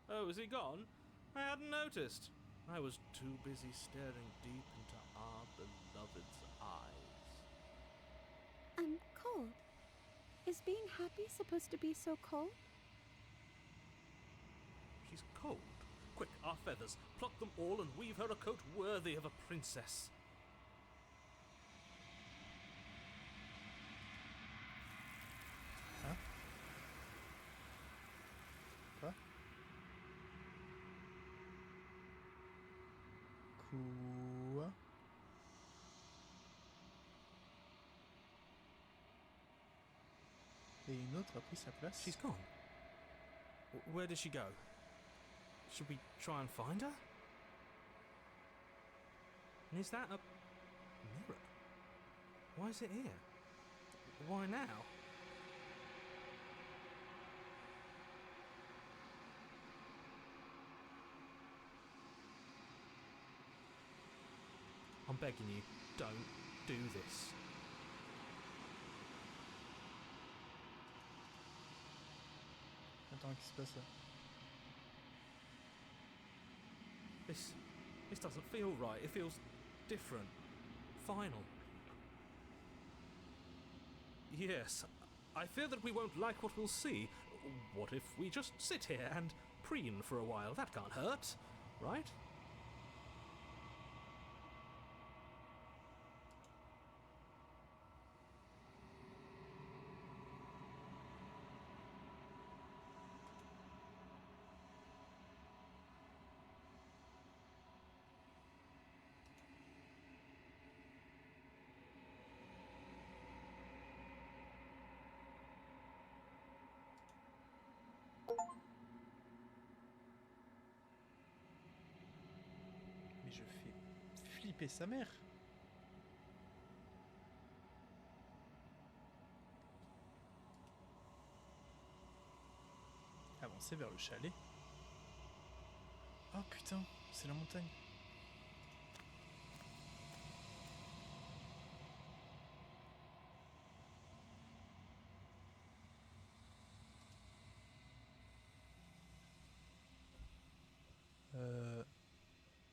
Oh, is he gone? I hadn't noticed. I was too busy staring deep into our beloved's eyes. I'm cold. Is being happy supposed to be so cold? cold. Quick, our feathers. Pluck them all and weave her a coat worthy of a princess. Hein? Quoi? Quoi? Et une autre a pris sa place. She's gone. Where did she go? Should we try and find her? And is that a mirror? Why is it here? Why now? I'm begging you, don't do this. Attends, qu'est-ce qui se passe là? This doesn't feel right. It feels different. Final. Yes, I fear that we won't like what we'll see. What if we just sit here and preen for a while? That can't hurt, right? Mais je fais flipper sa mère. Avancer vers le chalet. Oh putain, c'est la montagne.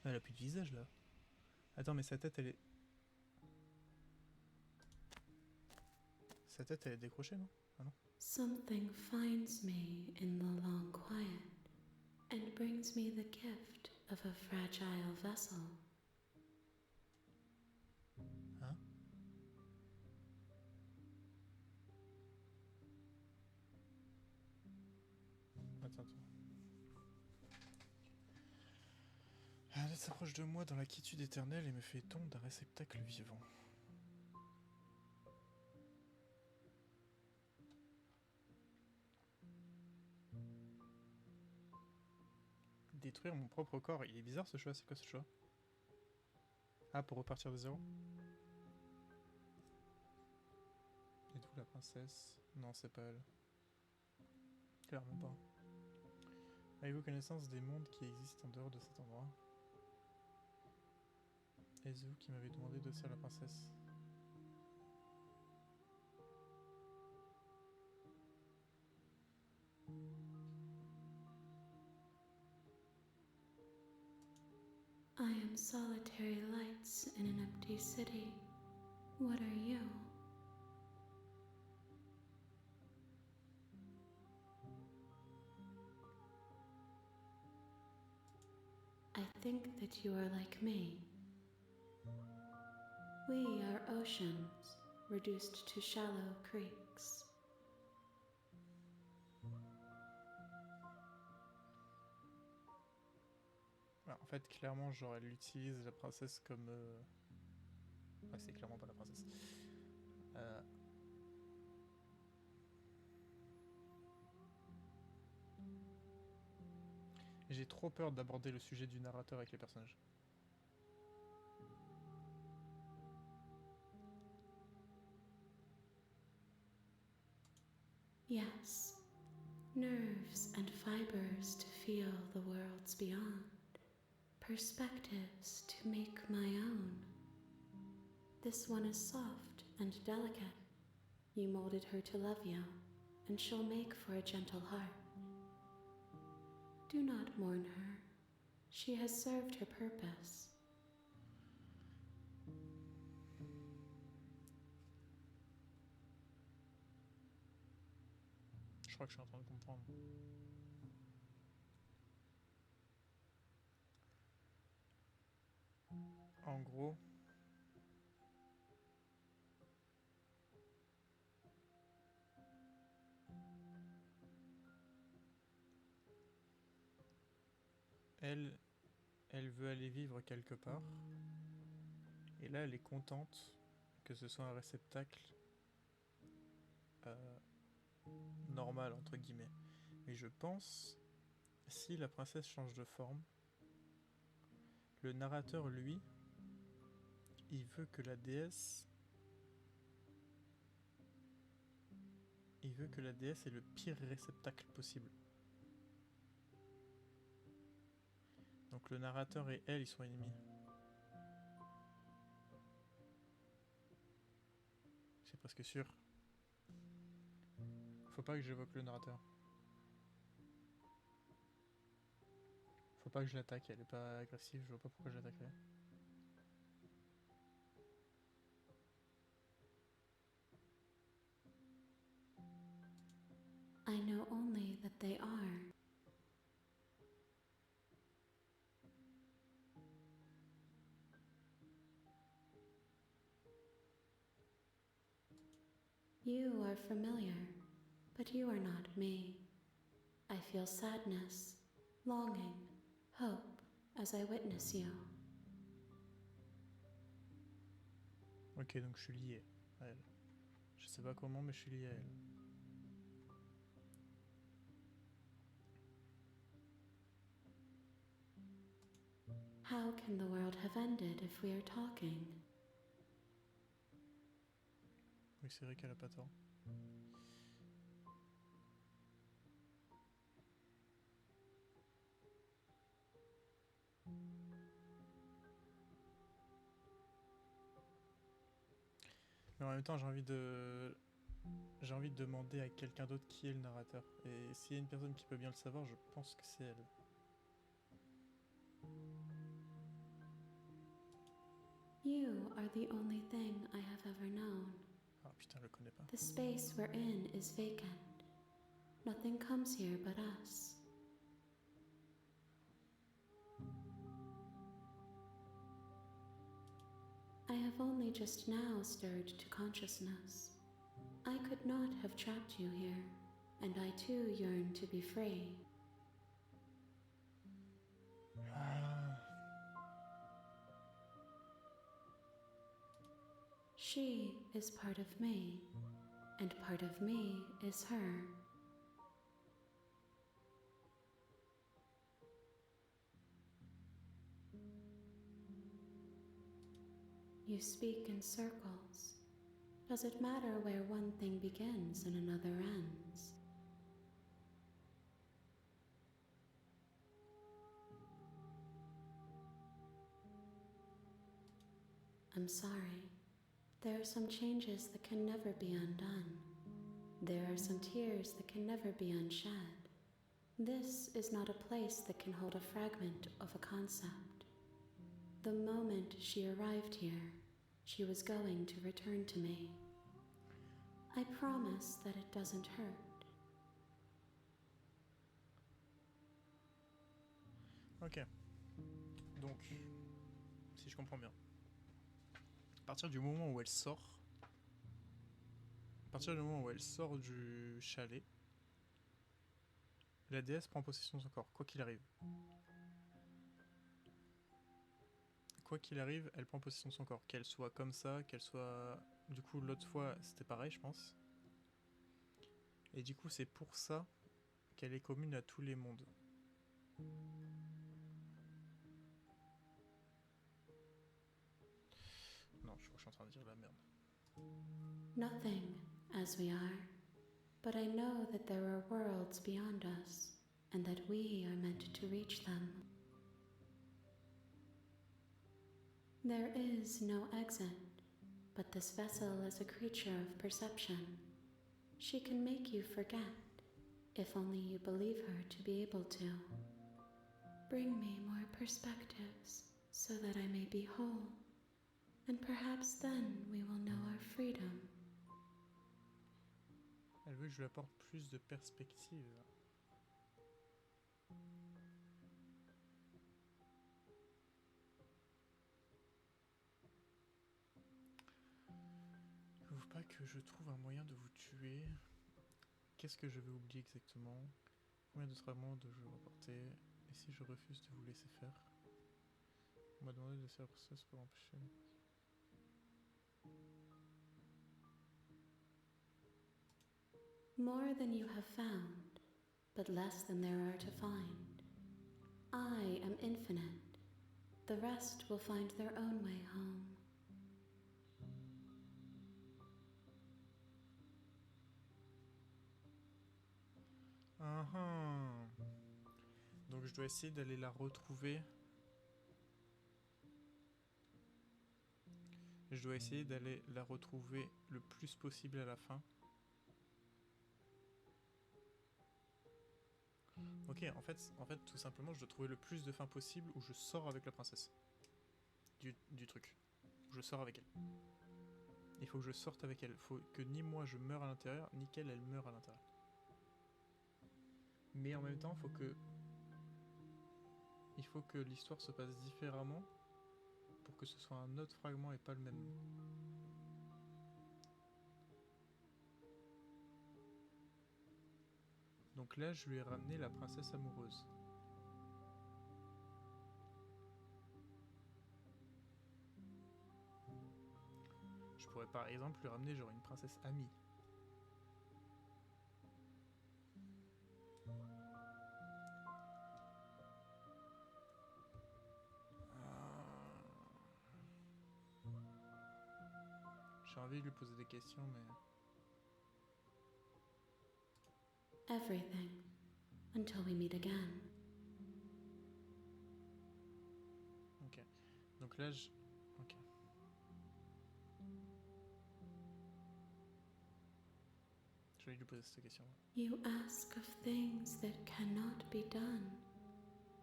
Elle a plus de visage là. Attends, mais sa tête elle est... Sa tête elle est décrochée, non? Ah non. Something finds me in the long quiet and brings me the gift of a fragile vessel. Hein? Attends. Elle s'approche de moi dans la quiétude éternelle et me fait don d'un réceptacle vivant. Détruire mon propre corps. Il est bizarre ce choix, c'est quoi ce choix? Ah, pour repartir de zéro? Êtes-vous la princesse? Non, c'est pas elle. Clairement pas. Avez-vous connaissance des mondes qui existent en dehors de cet endroit? Est-ce vous qui m'avez demandé d'offrir la princesse? I am solitary lights in an empty city. What are you? I think that you are like me. We are oceans, reduced to shallow creeks. Alors, en fait, clairement, genre, elle utilise la princesse comme... Ouais, c'est clairement pas la princesse. J'ai trop peur d'aborder le sujet du narrateur avec les personnages. Yes, nerves and fibers to feel the worlds beyond, perspectives to make my own. This one is soft and delicate. You molded her to love you, and she'll make for a gentle heart. Do not mourn her. She has served her purpose. Je crois que je suis en train de comprendre. En gros, elle veut aller vivre quelque part. Et là, elle est contente que ce soit un réceptacle normal, entre guillemets. Mais je pense, si la princesse change de forme, le narrateur, lui, il veut que la déesse... Il veut que la déesse ait le pire réceptacle possible. Donc le narrateur et elle, ils sont ennemis. C'est presque sûr. Faut pas que j'évoque le narrateur. Faut pas que je l'attaque, elle est pas agressive, je vois pas pourquoi je l'attaquerais. I know only that they are. You are familiar, but you are not me. I feel sadness, longing, hope as I witness you. Ok, donc je suis lié à elle. Je sais pas comment, mais je suis lié à elle. How can the world have ended if we are talking? Oui, c'est vrai qu'elle a pas tort. Mais en même temps, j'ai envie de demander à quelqu'un d'autre qui est le narrateur. Et s'il y a une personne qui peut bien le savoir, je pense que c'est elle. You are the only thing I have ever known. Ah putain, je le connais pas. The space we're in is vacant. Nothing comes here but us. I have only just now stirred to consciousness. I could not have trapped you here, and I too yearn to be free. She is part of me, and part of me is her. You speak in circles. Does it matter where one thing begins and another ends? I'm sorry. There are some changes that can never be undone. There are some tears that can never be unshed. This is not a place that can hold a fragment of a concept. The moment she arrived here, she was going to return to me. I promise that it doesn't hurt. Ok. Donc, si je comprends bien, à partir du moment où elle sort, du chalet, la déesse prend possession de son corps, quoi qu'il arrive. Quoi qu'il arrive, elle prend possession de son corps. Qu'elle soit comme ça, qu'elle soit... Du coup, l'autre fois, c'était pareil, je pense. Et du coup, c'est pour ça qu'elle est commune à tous les mondes. Non, je crois que je suis en train de dire la merde. Nothing, as we are, but I know that there are worlds beyond us, and that we are meant to reach them. There is no exit, but this vessel is a creature of perception. She can make you forget, if only you believe her to be able to. Bring me more perspectives, so that I may be whole, and perhaps then we will know our freedom. Elle veut que je lui apporte plus de perspective. Voulez-vous pas que je trouve un moyen de vous tuer? Qu'est-ce que je vais oublier exactement? Combien de fragments dois-je reporter? Et si je refuse de vous laisser faire? On m'a demandé de laisser la princesse pour empêcher. More than you have found, but less than there are to find. I am infinite. The rest will find their own way home. Donc je dois essayer d'aller la retrouver. Je dois essayer d'aller la retrouver le plus possible à la fin. Ok, en fait, tout simplement, je dois trouver le plus de fins possible où je sors avec la princesse. Du truc. Où je sors avec elle. Il faut que je sorte avec elle. Il faut que ni moi je meure à l'intérieur, ni qu'elle, elle meure à l'intérieur. Mais en même temps, il faut que l'histoire se passe différemment pour que ce soit un autre fragment et pas le même. Donc là, je lui ai ramené la princesse amoureuse. Je pourrais par exemple lui ramener genre une princesse amie. J'ai envie de lui poser des questions, mais... Everything, until we meet again. Ok. Donc là, ok. Je vais lui poser cette question. You ask of things that cannot be done.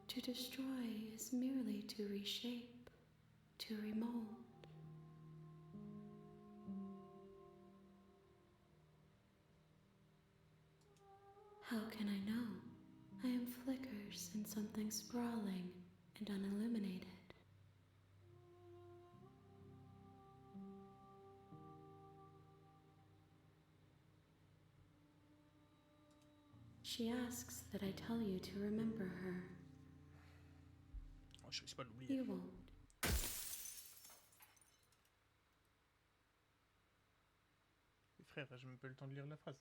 To destroy is merely to reshape, to remold. How can I know? I am flickers in something sprawling and unilluminated. She asks that I tell you to remember her. Oh, je risque pas de l'oublier. You won't. Frère, j'ai même pas eu le temps de lire la phrase.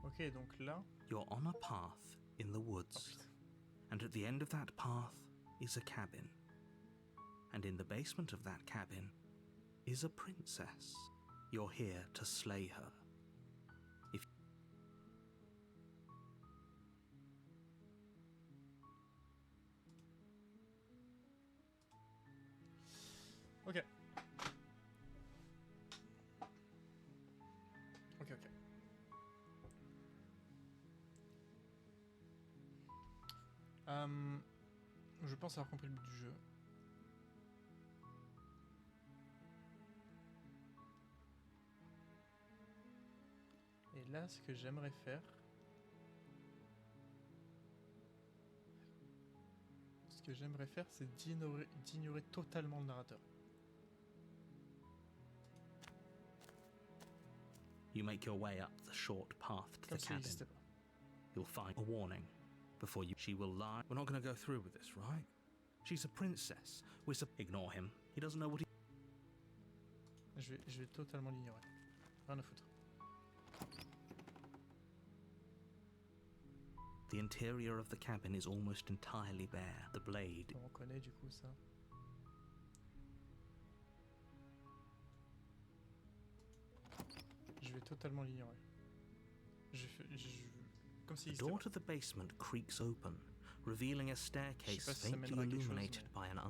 Ok, donc là... You're on a path in the woods, and at the end of that path is a cabin. And in the basement of that cabin is a princess. You're here to slay her. Ok. Ok. Je pense avoir compris le but du jeu. Et là, ce que j'aimerais faire... c'est d'ignorer totalement le narrateur. You make your way up the short path to Comme the s'il cabin. n'existait pas. You'll find a warning before you. She will lie. We're not going to go through with this, right? She's a princess. Ignore him. He doesn't know what he... Je vais totalement l'ignorer. Rien à foutre. The interior of the cabin is almost entirely bare. The blade... On connaît du coup ça. Je vais totalement l'ignorer. Comme si The door to the basement creaks open, revealing a staircase faintly illuminated by an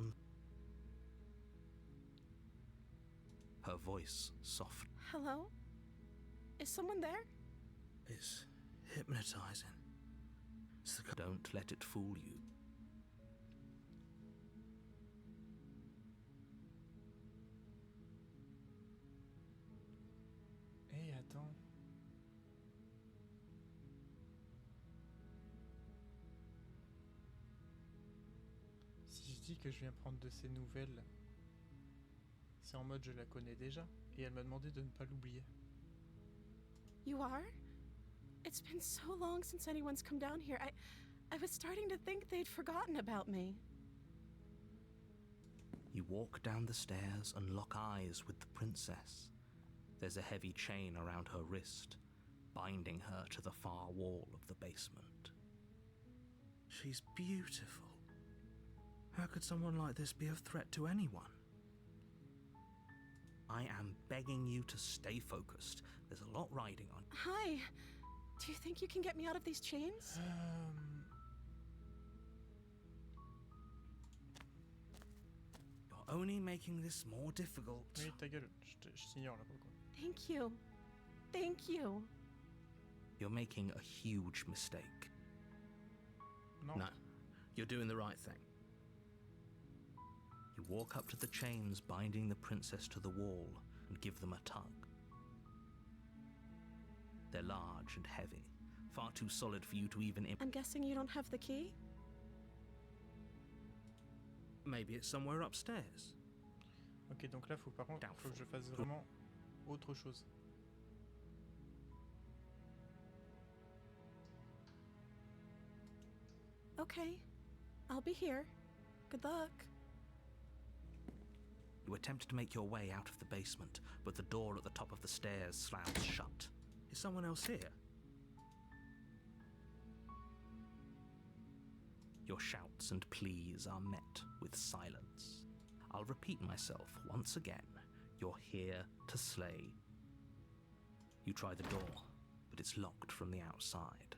Her voice soft. Hello? Is someone there? It's hypnotizing. Don't let it fool you. Hey, attends. Si je dis que je viens prendre de ses nouvelles, c'est en mode je la connais déjà, et elle m'a demandé de ne pas l'oublier. You are? It's been so long since anyone's come down here. I was starting to think they'd forgotten about me. You walk down the stairs and lock eyes with the princess. There's a heavy chain around her wrist, binding her to the far wall of the basement. She's beautiful. How could someone like this be of threat to anyone? I am begging you to stay focused. There's a lot riding on. Hi. Do you think you can get me out of these chains? You're only making this more difficult. Oui, ta gueule, je t'ignore là pour le coup. Thank you. Thank you. You're making a huge mistake. Non. No, you're doing the right thing. You walk up to the chains binding the princess to the wall and give them a tug. They're large and heavy, far too solid for you to even... I'm guessing you don't have the key? Maybe it's somewhere upstairs. Ok, donc là, par contre, faut que je fasse vraiment autre chose. Okay, I'll be here. Good luck. You attempt to make your way out of the basement, but the door at the top of the stairs slams shut. Is someone else here? Your shouts and pleas are met with silence. I'll repeat myself once again. You're here to slay. You try the door, but it's locked from the outside.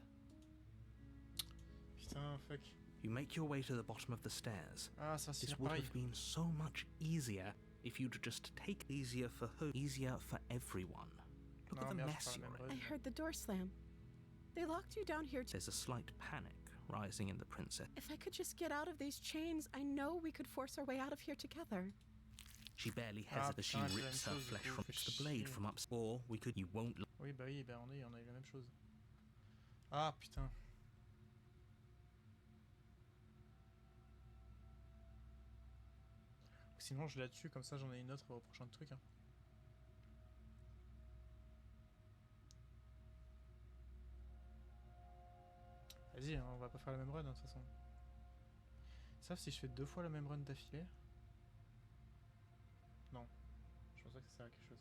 Putain, fuck. You make your way to the bottom of the stairs. Ah, ça c'est This would pareil. have been so much easier if you'd just take easier for who? Easier for everyone. Look at the mess you're in. I heard the door slam. They locked you down here. There's a slight panic rising in the princess. If I could just get out of these chains, I know we could force our way out of here together. She barely hesitates as she rips her flesh from the blade from upstairs. Or we could. You won't. Oui, bah oui, bah on a eu la même chose. Ah putain. Sinon je la tue, comme ça j'en ai une autre au prochain truc. Hein. Vas-y, hein, on va pas faire la même run hein, de toute façon. Sauf si je fais 2 fois la même run d'affilée. Non. Je pense pas que ça sert à quelque chose.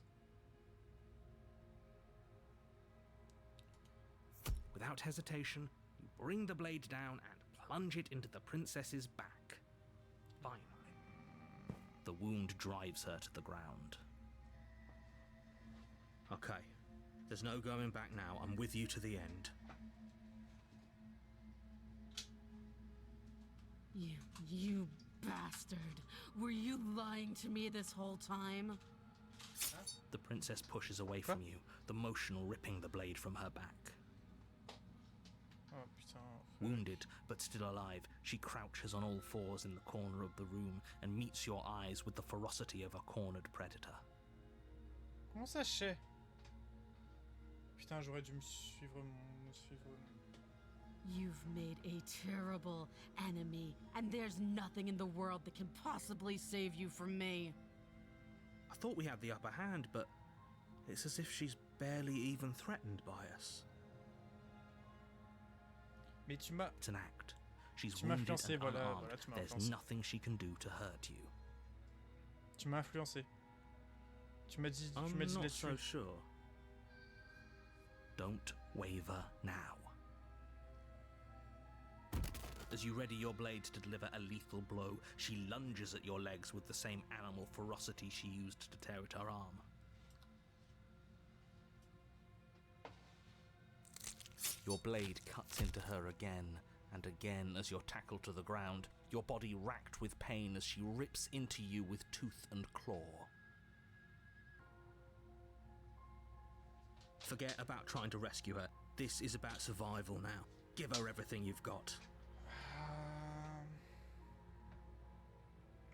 Without hesitation, you bring the blade down and plunge it into the princess's back. Finally, the wound drives her to the ground. Okay, there's no going back now. I'm with you to the end. You bastard. Were you lying to me this whole time? The princess pushes away from you, the motion ripping the blade from her back. Oh putain. Wounded, but still alive, she crouches on all fours in the corner of the room and meets your eyes with the ferocity of a cornered predator. Comment ça je sais? Putain, j'aurais dû me suivre. You've made a terrible enemy, and there's nothing in the world that can possibly save you from me. I thought we had the upper hand, but it's as if she's barely even threatened by us. Mais tu m'as. It's an act. She's Tu m'as wounded influencé, and voilà, unarmed. voilà, tu m'as There's influencé. nothing she can do to hurt you. Tu m'as influencé. Tu m'as dit I'm de not les so tuer. sure. Don't waver now. As you ready your blade to deliver a lethal blow, she lunges at your legs with the same animal ferocity she used to tear at her arm. Your blade cuts into her again and again as you're tackled to the ground, your body racked with pain as she rips into you with tooth and claw. Forget about trying to rescue her. This is about survival now. Give her everything you've got.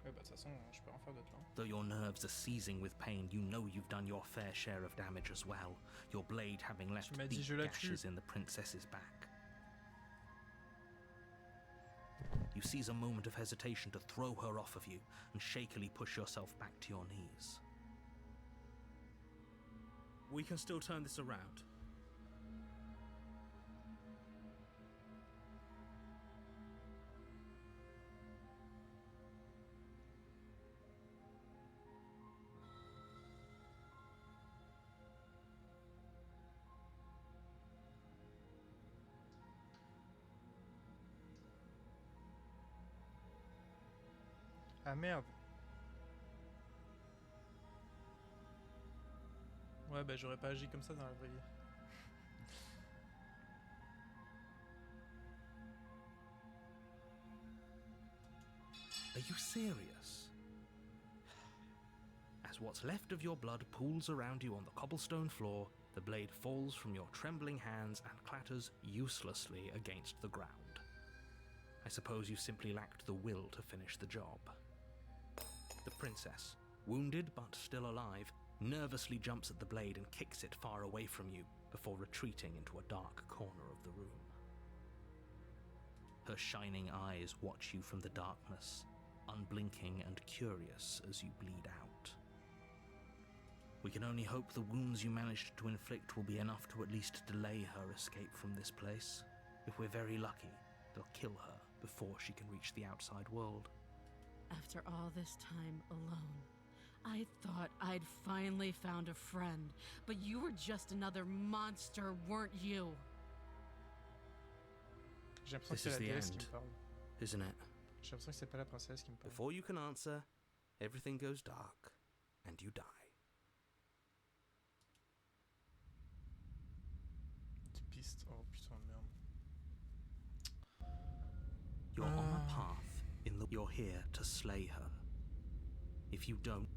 Ouais, bah de toute façon, je peux rien faire d'autre là. Though your nerves are seizing with pain, you know you've done your fair share of damage as well, your blade having left Tu m'as dit, deep je la gashes tue. in the princess's back. You seize a moment of hesitation to throw her off of you and shakily push yourself back to your knees. We can still turn this around. Ah merde. Ouais bah j'aurais pas agi comme ça dans la vraie vie. Are you serious? As what's left of your blood pools around you on the cobblestone floor, the blade falls from your trembling hands and clatters uselessly against the ground. I suppose you simply lacked the will to finish the job. The princess, wounded but still alive, nervously jumps at the blade and kicks it far away from you before retreating into a dark corner of the room. Her shining eyes watch you from the darkness, unblinking and curious as you bleed out. We can only hope the wounds you managed to inflict will be enough to at least delay her escape from this place. If we're very lucky, they'll kill her before she can reach the outside world. After all this time alone, I thought I'd finally found a friend, but you were just another monster, weren't you? J'ai l'impression que This c'est is la the déesse qui end, me parle. isn't it? J'ai l'impression que c'est pas la princesse qui me parle. Before you can answer, everything goes dark, and you die. Petite piste. Oh putain de merde. You're on a path you're here to slay her. If you don't...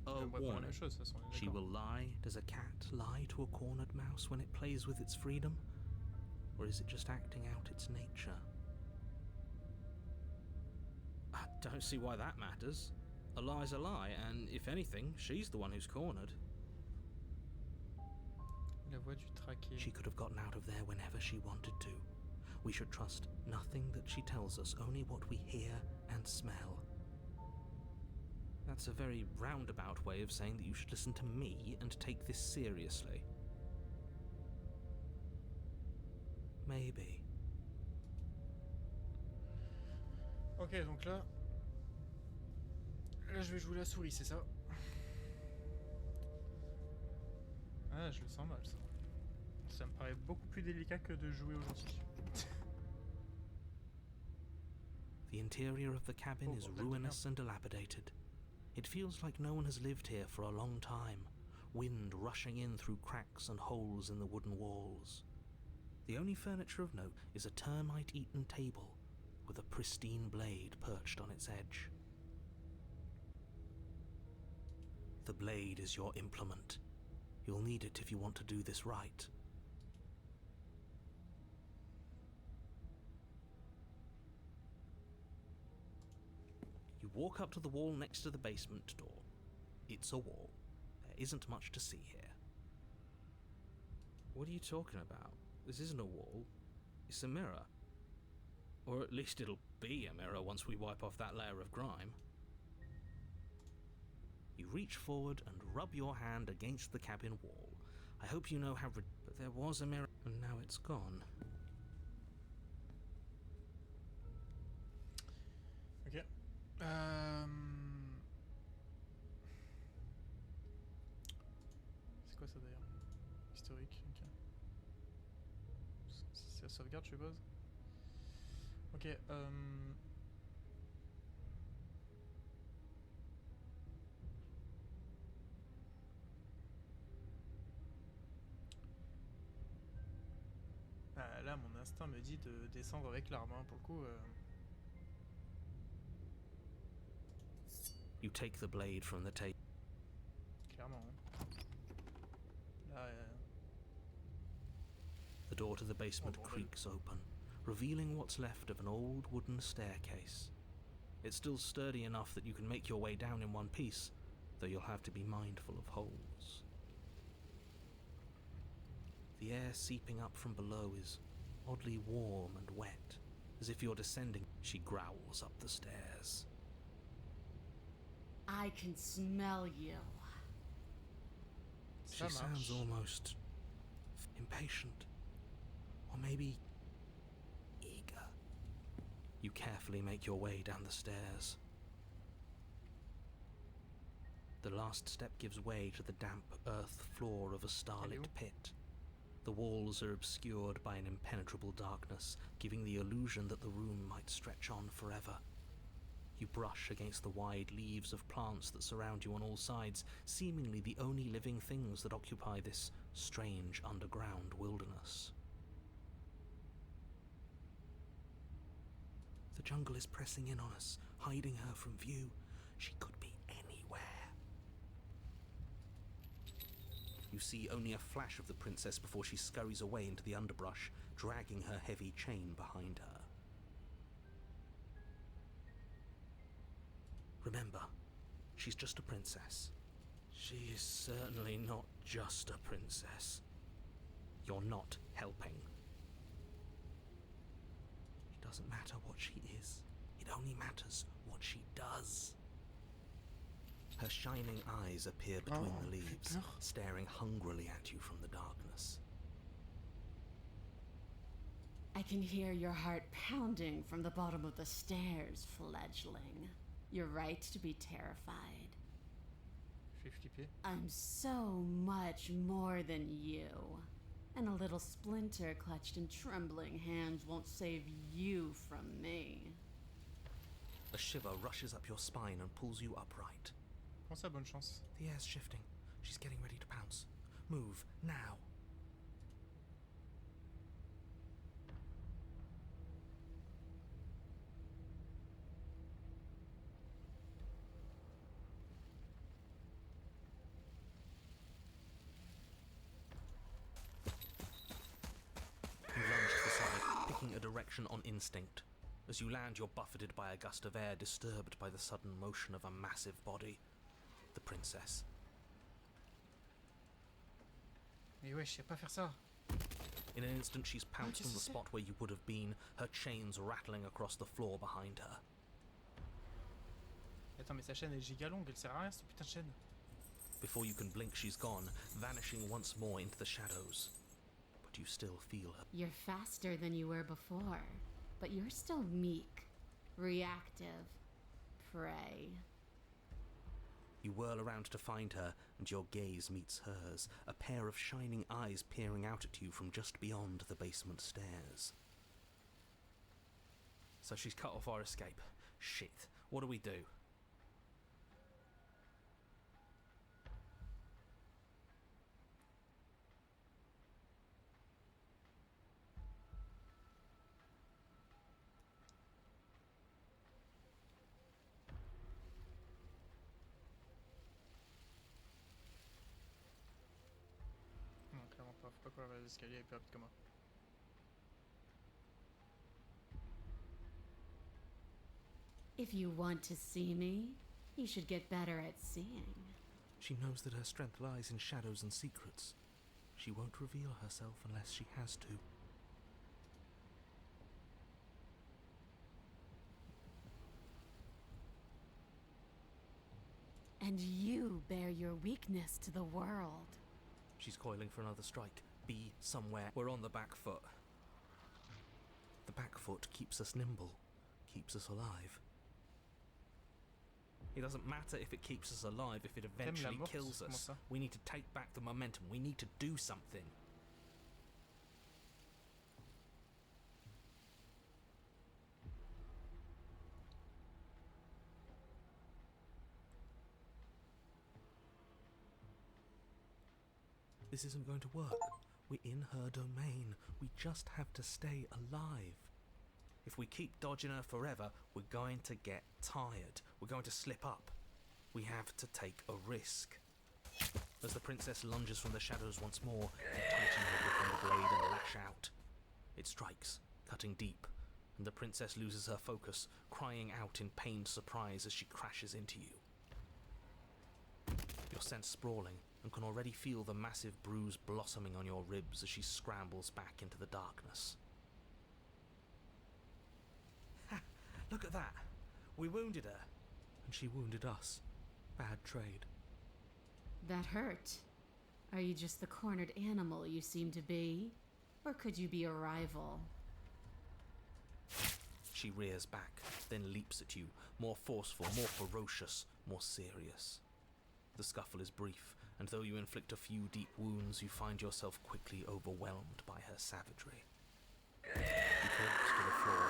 A warning. She will lie. Does a cat lie to a cornered mouse when it plays with its freedom? Or is it just acting out its nature? I don't see why that matters. A lie's a lie, and if anything, she's the one who's cornered. La voix du traqué. She could have gotten out of there whenever she wanted to. We should trust nothing that she tells us, only what we hear and smell. That's a very roundabout way of saying that you should listen to me and take this seriously. Maybe. Ok, donc là je vais jouer la souris, c'est ça? Ah, je le sens mal, ça. Ça me paraît beaucoup plus délicat que de jouer au gentil. The interior of the cabin is ruinous and dilapidated. It feels like no one has lived here for a long time, wind rushing in through cracks and holes in the wooden walls. The only furniture of note is a termite-eaten table with a pristine blade perched on its edge. The blade is your implement. You'll need it if you want to do this right. You walk up to the wall next to the basement door. It's a wall. There isn't much to see here. What are you talking about? This isn't a wall. It's a mirror. Or at least it'll be a mirror once we wipe off that layer of grime. You reach forward and rub your hand against the cabin wall. I hope you know how... But there was a mirror, and now it's gone. Ok. C'est quoi ça d'ailleurs? Historique, ok. C'est la sauvegarde, je suppose. Ok, là, mon instinct me dit de descendre avec l'arme, hein, pour le coup. You take the blade from the table. Clairement. Hein. Là, The door to the basement bordel. creaks open, revealing what's left of an old wooden staircase. It's still sturdy enough that you can make your way down in one piece, though you'll have to be mindful of holes. The air seeping up from below is oddly warm and wet, as if you're descending. She growls up the stairs. I can smell you. She sounds almost impatient, or maybe eager. You carefully make your way down the stairs. The last step gives way to the damp earth floor of a starlit pit. The walls are obscured by an impenetrable darkness, giving the illusion that the room might stretch on forever. You brush against the wide leaves of plants that surround you on all sides, seemingly the only living things that occupy this strange underground wilderness. The jungle is pressing in on us, hiding her from view. She could be anywhere. You see only a flash of the princess before she scurries away into the underbrush, dragging her heavy chain behind her. Remember, she's just a princess. She is certainly not just a princess. You're not helping. It doesn't matter what she is. It only matters what she does. Her shining eyes appear between the leaves, staring hungrily at you from the darkness. I can hear your heart pounding from the bottom of the stairs, fledgling. You're right to be terrified. Je suis flippé. I'm so much more than you. And a little splinter clutched in trembling hands won't save you from me. A shiver rushes up your spine and pulls you upright. Comment ça, bonne chance? The air's shifting. She's getting ready to pounce. Move, now. You lunge to the side, picking a direction on instinct. As you land, you're buffeted by a gust of air, disturbed by the sudden motion of a massive body. The princess. Mais wesh, y'a pas faire ça. In an instant, she's pounced on the spot where you would have been, her chains rattling across the floor behind her. Attends, mais sa chaîne est giga longue, elle sert à rien cette putain de chaîne. Before you can blink, she's gone, vanishing once more into the shadows. But you still feel her. You're faster than you were before, but you're still meek, reactive, prey. You whirl around to find her, and your gaze meets hers, a pair of shining eyes peering out at you from just beyond the basement stairs. So she's cut off our escape. Shit, what do we do? Non, clairement pas. Faut pas courir vers les escaliers, elle est plus rapide que moi. If you want to see me, you should get better at seeing. She knows that her strength lies in shadows and secrets. She won't reveal herself unless she has to. And you bear your weakness to the world. She's coiling for another strike. Be somewhere. We're on the back foot. The back foot keeps us nimble, keeps us alive. It doesn't matter if it keeps us alive, if it eventually kills us. We need to take back the momentum. We need to do something. This isn't going to work. We're in her domain. We just have to stay alive. If we keep dodging her forever, we're going to get tired. We're going to slip up. We have to take a risk. As the princess lunges from the shadows once more, you tighten your grip on the blade and lash out. It strikes, cutting deep, and the princess loses her focus, crying out in pained surprise as she crashes into you. You're sent sprawling and can already feel the massive bruise blossoming on your ribs as she scrambles back into the darkness. Ha! Look at that! We wounded her, and she wounded us. Bad trade. That hurt. Are you just the cornered animal you seem to be? Or could you be a rival? She rears back, then leaps at you, more forceful, more ferocious, more serious. The scuffle is brief, and though you inflict a few deep wounds, you find yourself quickly overwhelmed by her savagery. You collapse to the floor,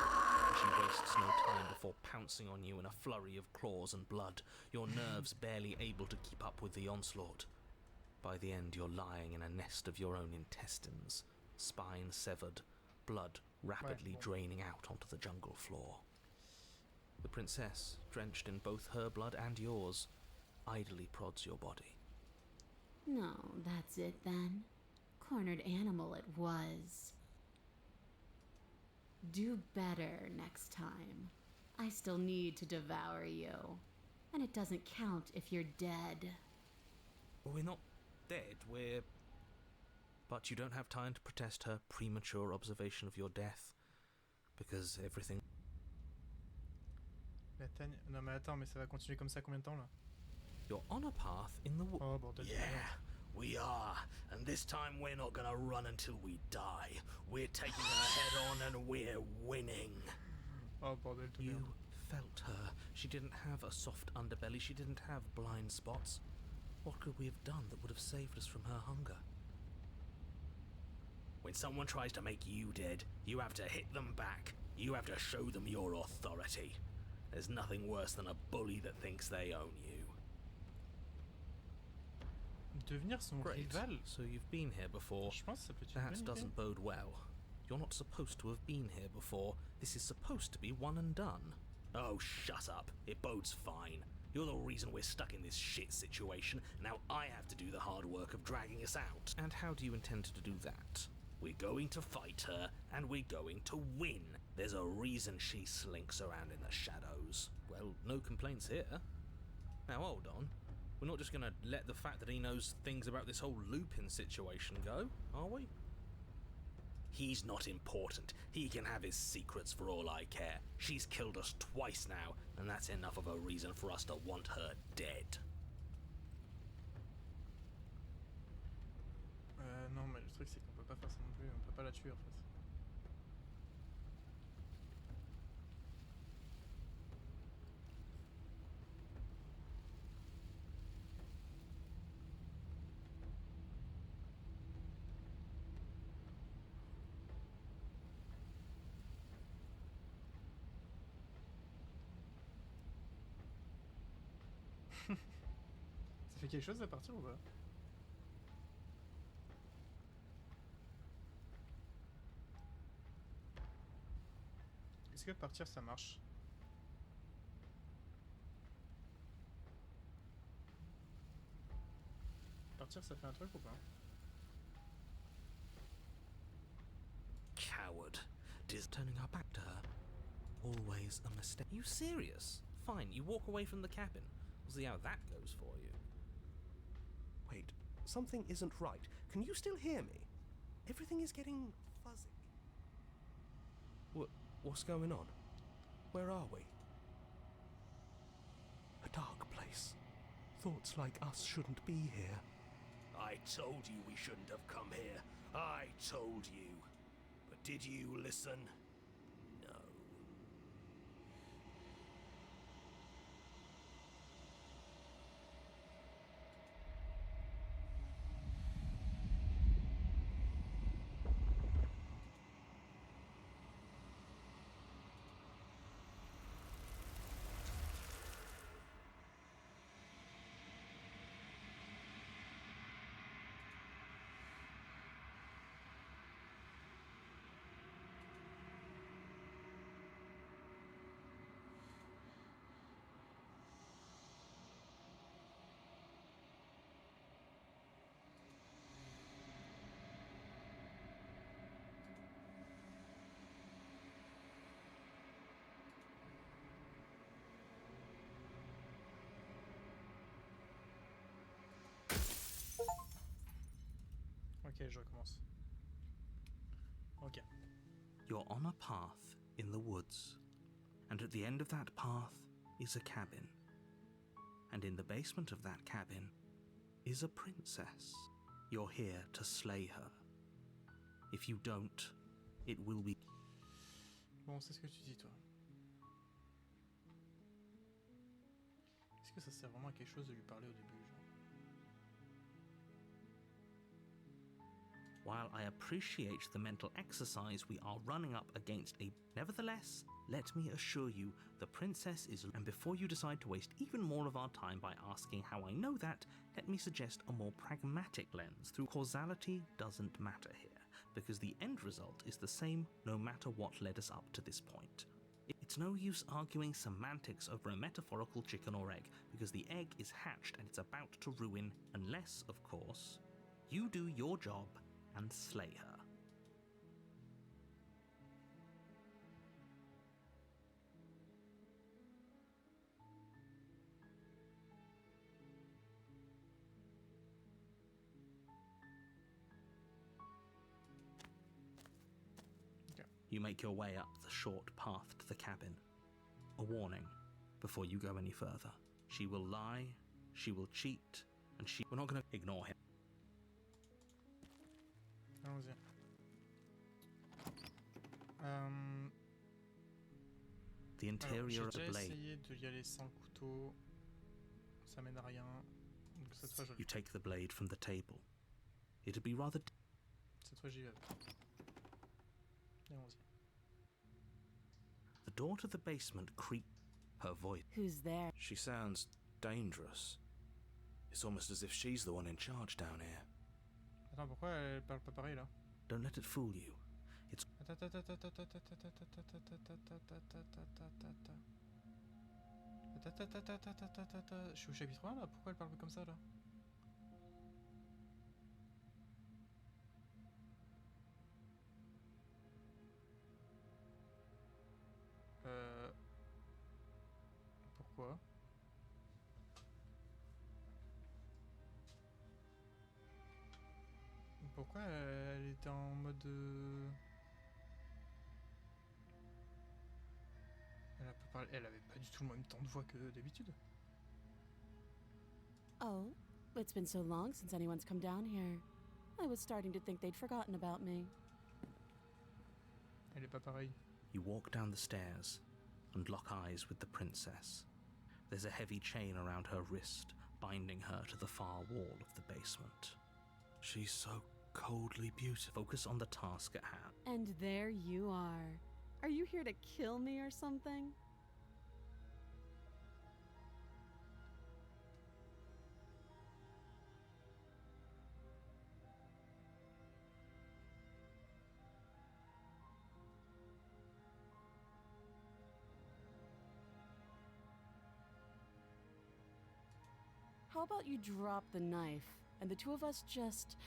and she wastes no time before pouncing on you in a flurry of claws and blood, your nerves barely able to keep up with the onslaught. By the end, you're lying in a nest of your own intestines, spine severed, blood rapidly draining out onto the jungle floor. The princess, drenched in both her blood and yours, idly prods your body. No, that's it then. Cornered animal it was. Do better next time. I still need to devour you. And it doesn't count if you're dead. Well, we're not dead, we're... But you don't have time to protest her premature observation of your death, because everything... Non mais attends, mais ça va continuer comme ça combien de temps là? You're on a path in the woods. Oh bordel. Yeah, we are. And this time we're not gonna run until we die. We're taking her head on and we're winning. Oh bordel de You merde. felt her. She didn't have a soft underbelly. She didn't have blind spots. What could we have done that would have saved us from her hunger? When someone tries to make you dead, you have to hit them back. You have to show them your authority. There's nothing worse than a bully that thinks they own you. Devenir son Great. rival? So you've been here before. Je pense que ça peut être une That bonne idée. doesn't bode well. You're not supposed to have been here before. This is supposed to be one and done. Oh, shut up. It bodes fine. You're the reason we're stuck in this shit situation. Now I have to do the hard work of dragging us out. And how do you intend to do that? We're going to fight her, and we're going to win. There's a reason she slinks around in the shadows. Well, no complaints here. Now hold on. We're not just gonna let the fact that he knows things about this whole Lupin situation go, are we? He's not important. He can have his secrets for all I care. She's killed us twice now, and that's enough of a reason for us to want her dead. Non mais le truc c'est qu'on peut pas faire ça non plus, on peut pas la tuer en fait. Ça fait quelque chose à partir ou pas? Est-ce que partir ça marche? Partir ça fait un truc ou pas? Coward. Turning our back to her. Always a mistake. You serious? Fine, you walk away from the cabin. We'll see how that goes for you. Wait, something isn't right. Can you still hear me? Everything is getting fuzzy. What's going on? Where are we? A dark place. Thoughts like us shouldn't be here. I told you we shouldn't have come here. I told you. But did you listen? No. Ok, je recommence. Ok. You're on a path in the woods, and at the end of that path is a cabin. And in the basement of that cabin is a princess. You're here to slay her. If you don't, it will be... Bon, c'est ce que tu dis, toi. Est-ce que ça sert vraiment à quelque chose de lui parler au début, genre? While I appreciate the mental exercise we are running up against a... Nevertheless, let me assure you, the princess is... And before you decide to waste even more of our time by asking how I know that, let me suggest a more pragmatic lens. Through causality doesn't matter here, because the end result is the same no matter what led us up to this point. It's no use arguing semantics over a metaphorical chicken or egg, because the egg is hatched and it's about to ruin, unless, of course, you do your job and slay her. You make your way up the short path to the cabin. A warning before you go any further. She will lie, she will cheat, and we're not going to ignore him. Allons-y. The interior Alors, of the j'ai déjà blade. essayé de y aller sans couteau. Ça mène à rien. Donc cette fois, je le You fais. take the blade from the table. It'd be rather... Cette fois, j'y vais. Allons-y. The door to the basement creaked. Her voice. Who's there? She sounds dangerous. It's almost as if she's the one in charge down here. Attends, pourquoi elle parle pas pareil là? Don't let it fool you. It's... Je suis au chapitre 1 là, pourquoi elle parle comme ça là? Pourquoi? Pourquoi elle était en mode... Elle avait pas du tout le même temps de voix que d'habitude. Oh, it's been so long since anyone's come down here. I was starting to think they'd forgotten about me. Elle est pas pareille. You walk down the stairs and lock eyes with the princess. There's a heavy chain around her wrist, binding her to the far wall of the basement. She's so coldly beautiful. Focus on the task at hand. And there you are. Are you here to kill me or something? How about you drop the knife and the two of us just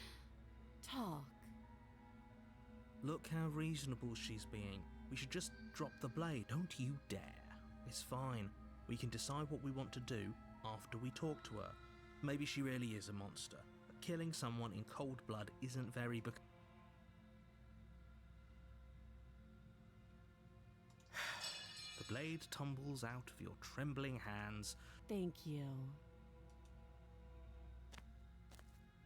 talk? Look how reasonable she's being. We should just drop the blade. Don't you dare. It's fine. We can decide what we want to do after we talk to her. Maybe she really is a monster. But killing someone in cold blood isn't very... The blade tumbles out of your trembling hands. Thank you.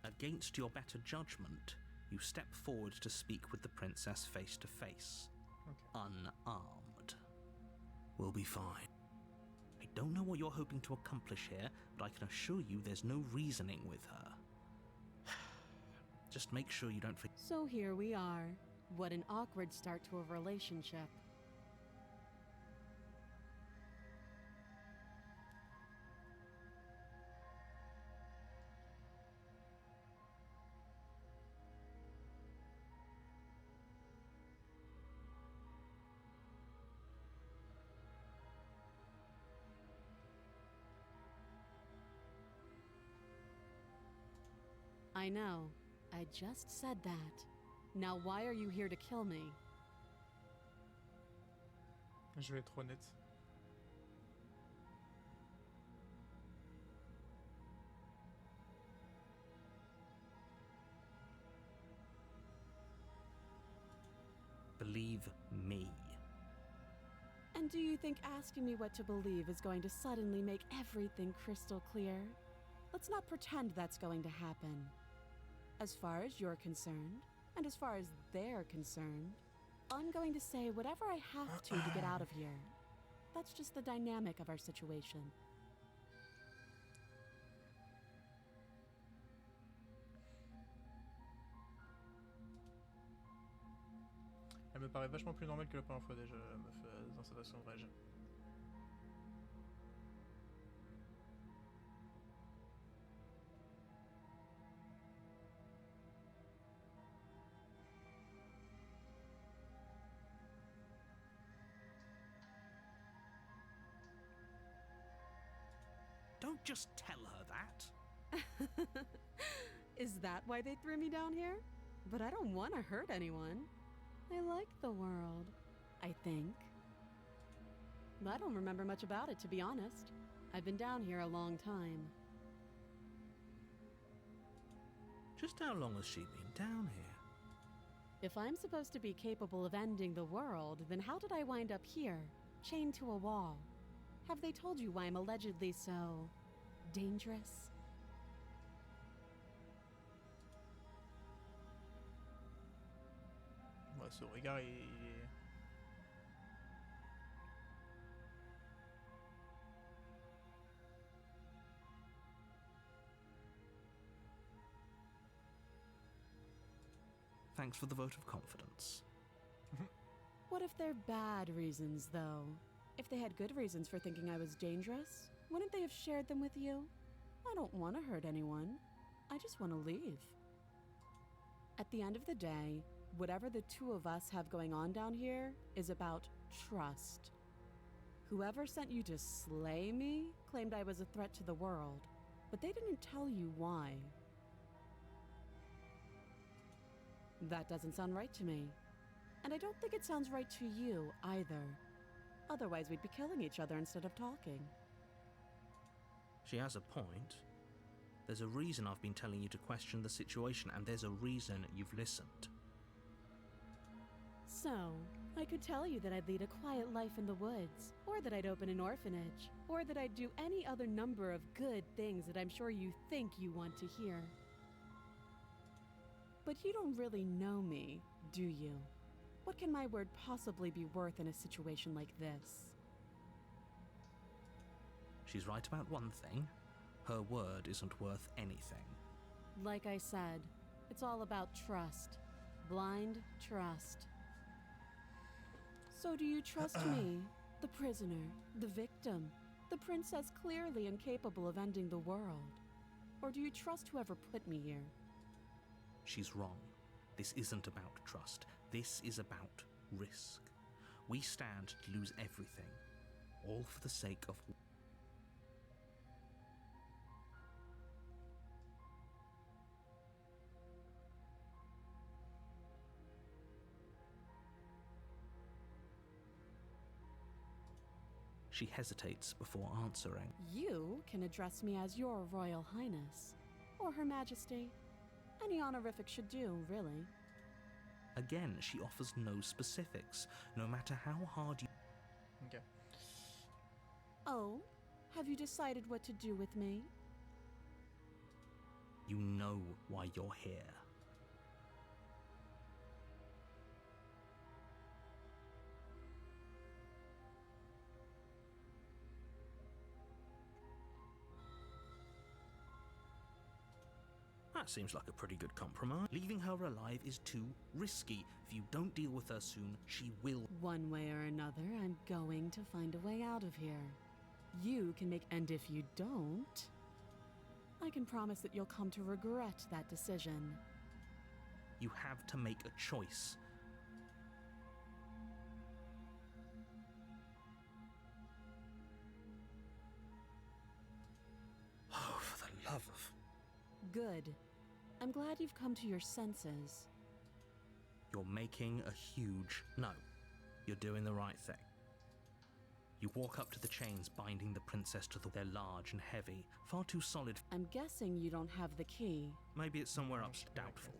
Against your better judgment, you step forward to speak with the princess face to face. Okay. Unarmed. We'll be fine. I don't know what you're hoping to accomplish here, but I can assure you there's no reasoning with her. Just make sure you don't forget. So here we are. What an awkward start to a relationship. I know. I just said that. Now why are you here to kill me? Je vais être honnête. believe me. And do you think asking me what to believe is going to suddenly make everything crystal clear? Let's not pretend that's going to happen. As far as you're concerned, and as far as they're concerned, I'm going to say whatever I have to get out of here. That's just the dynamic of our situation. Elle me paraît vachement plus normale que la première fois déjà, meuf, dans sa façon de réagir. Don't just tell her that. Is that why they threw me down here? But I don't want to hurt anyone. I like the world, I think. I don't remember much about it, to be honest. I've been down here a long time. Just how long has she been down here? If I'm supposed to be capable of ending the world, then how did I wind up here, chained to a wall? Have they told you why I'm allegedly so dangerous? Ouais, ce regard est... Thanks for the vote of confidence. What if they're bad reasons, though? If they had good reasons for thinking I was dangerous, wouldn't they have shared them with you? I don't want to hurt anyone. I just want to leave. At the end of the day, whatever the two of us have going on down here is about trust. Whoever sent you to slay me claimed I was a threat to the world, but they didn't tell you why. That doesn't sound right to me. And I don't think it sounds right to you either. Otherwise, we'd be killing each other instead of talking. She has a point. There's a reason I've been telling you to question the situation, and there's a reason you've listened. So, I could tell you that I'd lead a quiet life in the woods, or that I'd open an orphanage, or that I'd do any other number of good things that I'm sure you think you want to hear. But you don't really know me, do you? What can my word possibly be worth in a situation like this? She's right about one thing. Her word isn't worth anything. Like I said, it's all about trust. Blind trust. So do you trust me, the prisoner, the victim, the princess clearly incapable of ending the world? Or do you trust whoever put me here? She's wrong. This isn't about trust. This is about risk. We stand to lose everything, all for the sake of... She hesitates before answering. You can address me as Your Royal Highness, or Her Majesty. Any honorific should do, really. Again, she offers no specifics, no matter how hard you... Okay. Oh, have you decided what to do with me? You know why you're here. That seems like a pretty good compromise. Leaving her alive is too risky. If you don't deal with her soon, she will... One way or another, I'm going to find a way out of here. You can make... And if you don't, I can promise that you'll come to regret that decision. You have to make a choice. Oh, for the love of... Good. I'm glad you've come to your senses. You're making a huge... No, you're doing the right thing. You walk up to the chains binding the princess to the... They're large and heavy, far too solid. I'm guessing you don't have the key. Maybe it's somewhere up... Doubtful.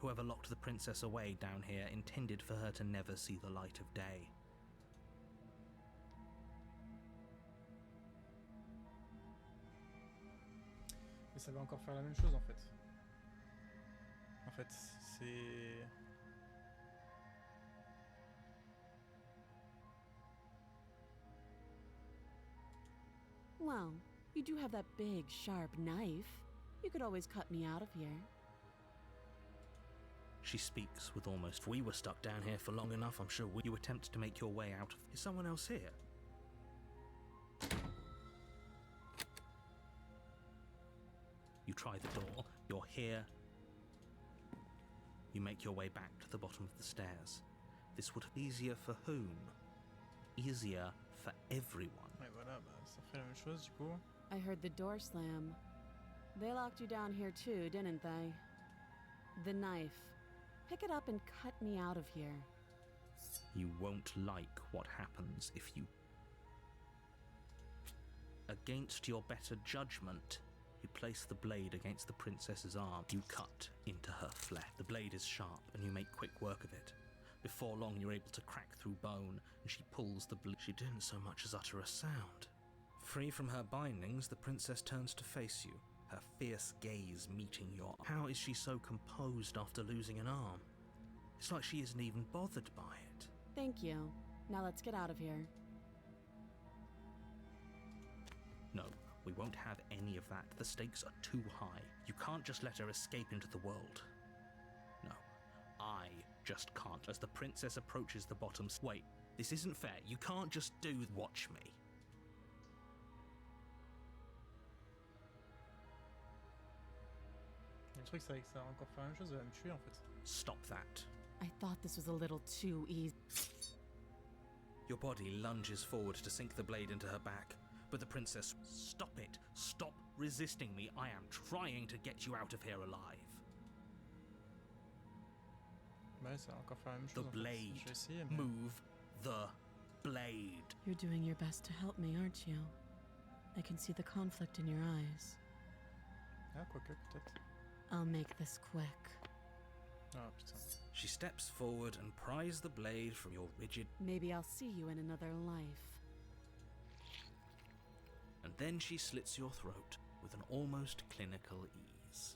Whoever locked the princess away down here intended for her to never see the light of day. Et ça va encore faire la même chose en fait. En fait, c'est... Well, you do have that big, sharp knife. You could always cut me out of here. She speaks with almost... If we were stuck down here for long enough, I'm sure you attempt to make your way out. Is someone else here? You try the door. You're here. You make your way back to the bottom of the stairs. This would be easier for whom? Easier for everyone. Ouais, voilà, bah, ça fait la même chose du coup. I heard the door slam. They locked you down here too, didn't they? The knife. Pick it up and cut me out of here. You won't like what happens if you... Against your better judgment, you place the blade against the princess's arm. You cut into her flesh. The blade is sharp and you make quick work of it. Before long, you're able to crack through bone, and she pulls the blade. She didn't so much as utter a sound. Free from her bindings, the princess turns to face you, her fierce gaze meeting your... How is she so composed after losing an arm? It's like she isn't even bothered by it. Thank you. Now let's get out of here. No, we won't have any of that. The stakes are too high. You can't just let her escape into the world. No, I just can't. As the princess approaches the bottom... Wait, this isn't fair. You can't just do... Watch me. Le truc c'est que ça va encore faire la même chose, elle va me tuer en fait. Stop that. I thought this was a little too easy. Your body lunges forward to sink the blade into her back, but the princess... Stop it. Stop resisting me. I am trying to get you out of here alive. Ouais, ça va encore faire la même The chose en fait. blade. Je vais essayer, mais... Move the blade. You're doing your best to help me, aren't you? I can see the conflict in your eyes. Ah, quoique, peut-être. I'll make this quick. Ah, putain. She steps forward and pries the blade from your rigid... Maybe I'll see you in another life. And then she slits your throat with an almost clinical ease.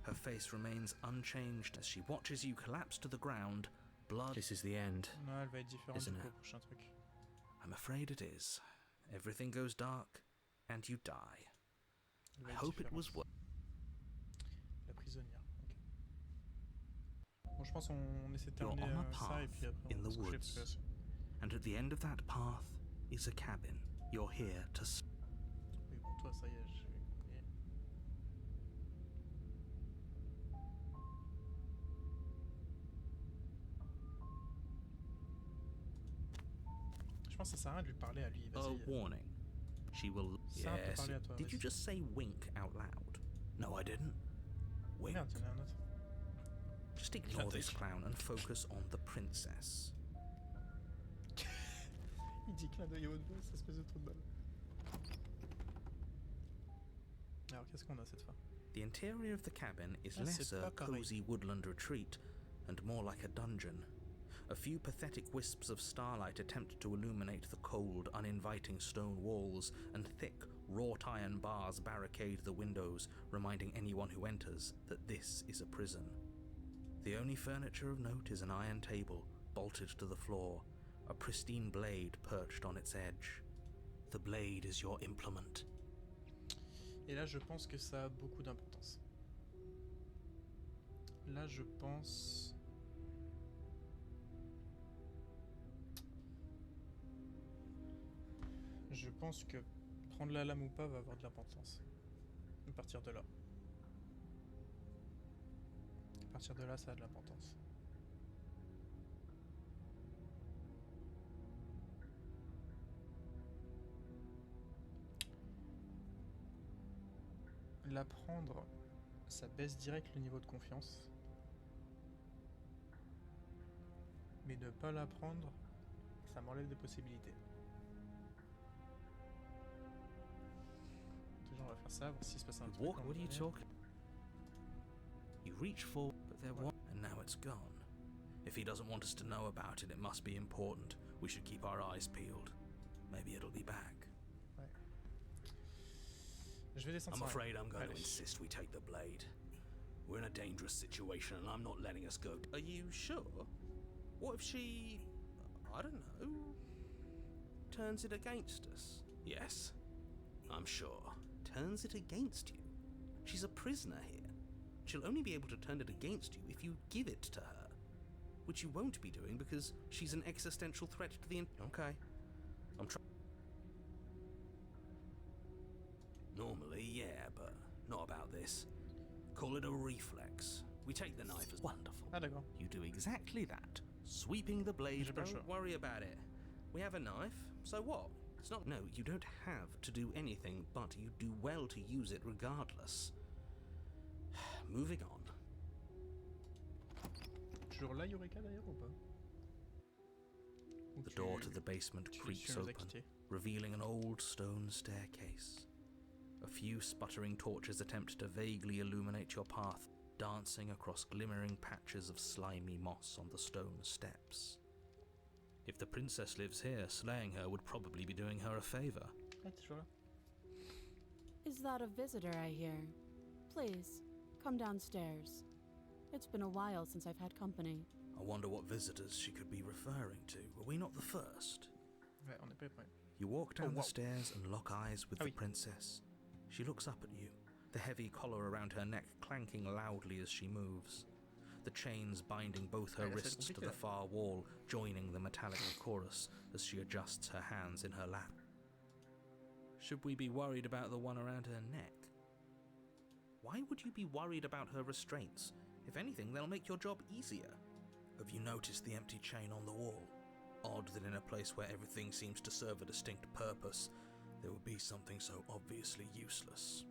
Her face remains unchanged as she watches you collapse to the ground. Blood... This is the end. Non, elle va être différente Isn't du coup it? au prochain truc. I'm afraid it is. Everything goes dark, and you die. Elle va I être hope it différente. was worth... La prisonnière, ok. Bon, je pense qu'on essaie de You're terminer on a ça et path puis après in on va the se coucher woods. parce que... And at the end of that path is a cabin. You're here to... Oui, bon, toi, ça y est, j'ai compris. Je pense que ça sert à rien de lui parler à lui, A vas-y. warning. She will... Ça, on peut Yes. parler à toi, Did you vas-y. just say wink out loud? No, I didn't. Wink. Merde, il y en a un autre. Just ignore this Classique. clown and focus on the princess. Il dit clin d'œil à haute voix, cette espèce de trou de balle. Alors, qu'est-ce qu'on a cette fois? The interior of the cabin is Ah, less c'est a pas pareil. cozy woodland retreat and more like a dungeon. A few pathetic wisps of starlight attempt to illuminate the cold, uninviting stone walls, and thick, wrought iron bars barricade the windows, reminding anyone who enters that this is a prison. The only furniture of note is an iron table, bolted to the floor, a pristine blade perched on its edge. The blade is your implement. Et là, je pense que ça a beaucoup d'importance. Là, je pense... Je pense que prendre la lame ou pas va avoir de l'importance. À partir de là. À partir de là, ça a de l'importance. La prendre, ça baisse direct le niveau de confiance. Mais ne pas la prendre, ça m'enlève des possibilités. Déjà, on va faire ça, voir s'il se passe un truc. Walk, what are you talking? You reach for, but There was, and now it's gone. If he doesn't want us to know about it, it must be important. We should keep our eyes peeled. Maybe it'll be back. Ouais. Je vais descendre. I'm ça. afraid I'm going to Allez. insist we take the blade. We're in a dangerous situation and I'm not letting us go. Are you sure? What if she, I don't know, turns it against us? Yes, I'm sure. Turns it against you? She's a prisoner here. She'll only be able to turn it against you if you give it to her. Which you won't be doing because she's an existential threat to the... Okay. I'm trying... Normally, yeah, but not about this. Call it a reflex. We take the knife as wonderful. Ah d'accord. You do exactly that. Sweeping the blade, J'ai pas le don't choix. worry about it. We have a knife, so what? It's not... No, you don't have to do anything, but you do well to use it regardless. Moving on. Toujours là, Eureka d'ailleurs ou pas? Ou The tu- door to the basement tu creaks nous as open, quittés. revealing an old stone staircase. A few sputtering torches attempt to vaguely illuminate your path, dancing across glimmering patches of slimy moss on the stone steps. If the princess lives here, slaying her would probably be doing her a favor. Ah, t'es toujours là. Is that a visitor I hear? Please, come downstairs. It's been a while since I've had company. I wonder what visitors she could be referring to. Were we not the first? Ouais, on est pas prêt. You walk down wow. the stairs and lock eyes with Ah the oui. princess. She looks up at you, the heavy collar around her neck clanking loudly as she moves. The chains binding both her Ouais, là, c'est wrists to compliqué, the là. far wall, joining the metallic chorus as she adjusts her hands in her lap. Should we be worried about the one around her neck? Why would you be worried about her restraints? If anything, they'll make your job easier. Have you noticed the empty chain on the wall? Odd that in a place where everything seems to serve a distinct purpose, there would be something so obviously useless.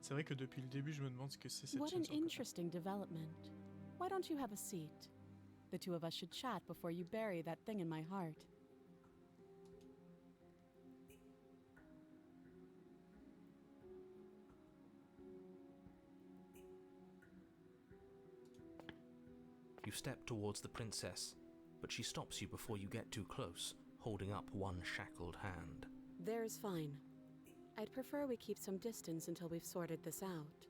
C'est vrai que depuis le début, je me demande ce que c'est cette What chaîne an sur le côté. interesting development. Why don't you have a seat? The two of us should chat before you bury that thing in my heart. You step towards the princess, but she stops you before you get too close, holding up one shackled hand. There's fine. I'd prefer we keep some distance until we've sorted this out.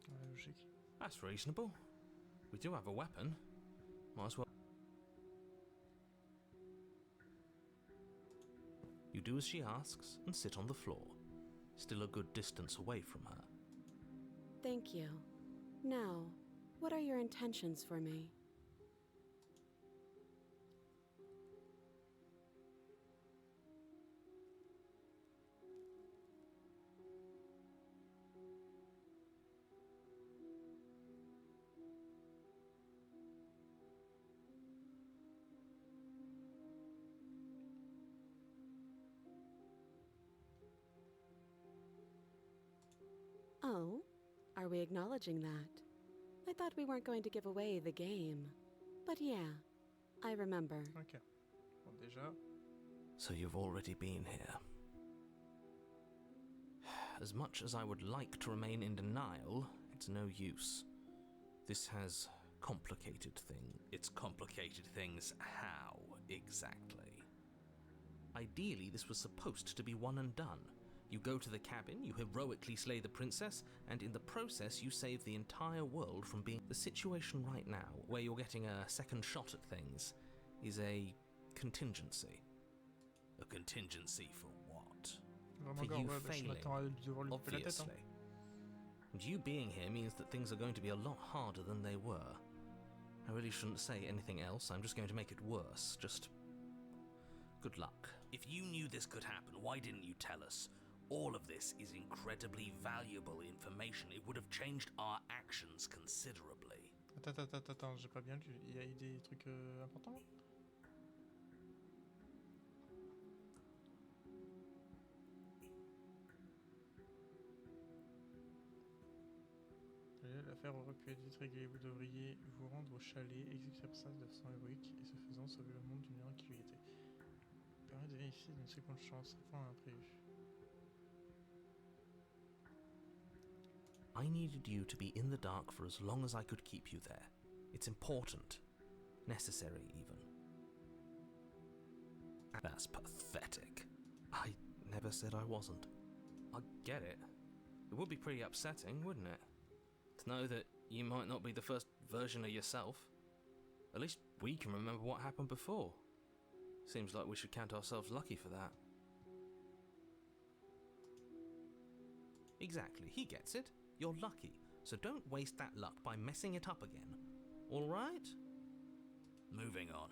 Ouais, logique. That's reasonable. We do have a weapon. Might as well. You do as she asks and sit on the floor, still a good distance away from her. Thank you. Now, what are your intentions for me? Oh, are we acknowledging that? I thought we weren't going to give away the game. But yeah, I remember. Ok. Bon, déjà. So you've already been here. As much as I would like to remain in denial, it's no use. This has complicated things. It's complicated things how, exactly? Ideally, this was supposed to be one and done. You go to the cabin, you heroically slay the princess, and in the process you save the entire world from being... The situation right now, where you're getting a second shot at things, is a contingency. A contingency for what? Vraiment For encore, you ouais, bah, je failing, m'attends à devoir lui couper la tête. Obviously. And you being here means that things are going to be a lot harder than they were. I really shouldn't say anything else, I'm just going to make it worse. Just... good luck. If you knew this could happen, why didn't you tell us? All of this is incredibly valuable information. It would have changed our actions considerably. Attends, j'ai pas bien lu. Il y a eu des trucs importants? L'affaire aurait pu être vite réglée. Vous devriez vous rendre au chalet, exécuter la princesse de façon héroïque et ce faisant sauver le monde d'une erreur qui lui était. Permet de vérifier une seconde chance avant un imprévu. I needed you to be in the dark for as long as I could keep you there. It's important. Necessary, even. That's pathetic. I never said I wasn't. I get it. It would be pretty upsetting, wouldn't it? To know that you might not be the first version of yourself. At least we can remember what happened before. Seems like we should count ourselves lucky for that. Exactly, he gets it. You're lucky, so don't waste that luck by messing it up again. All right? Moving on.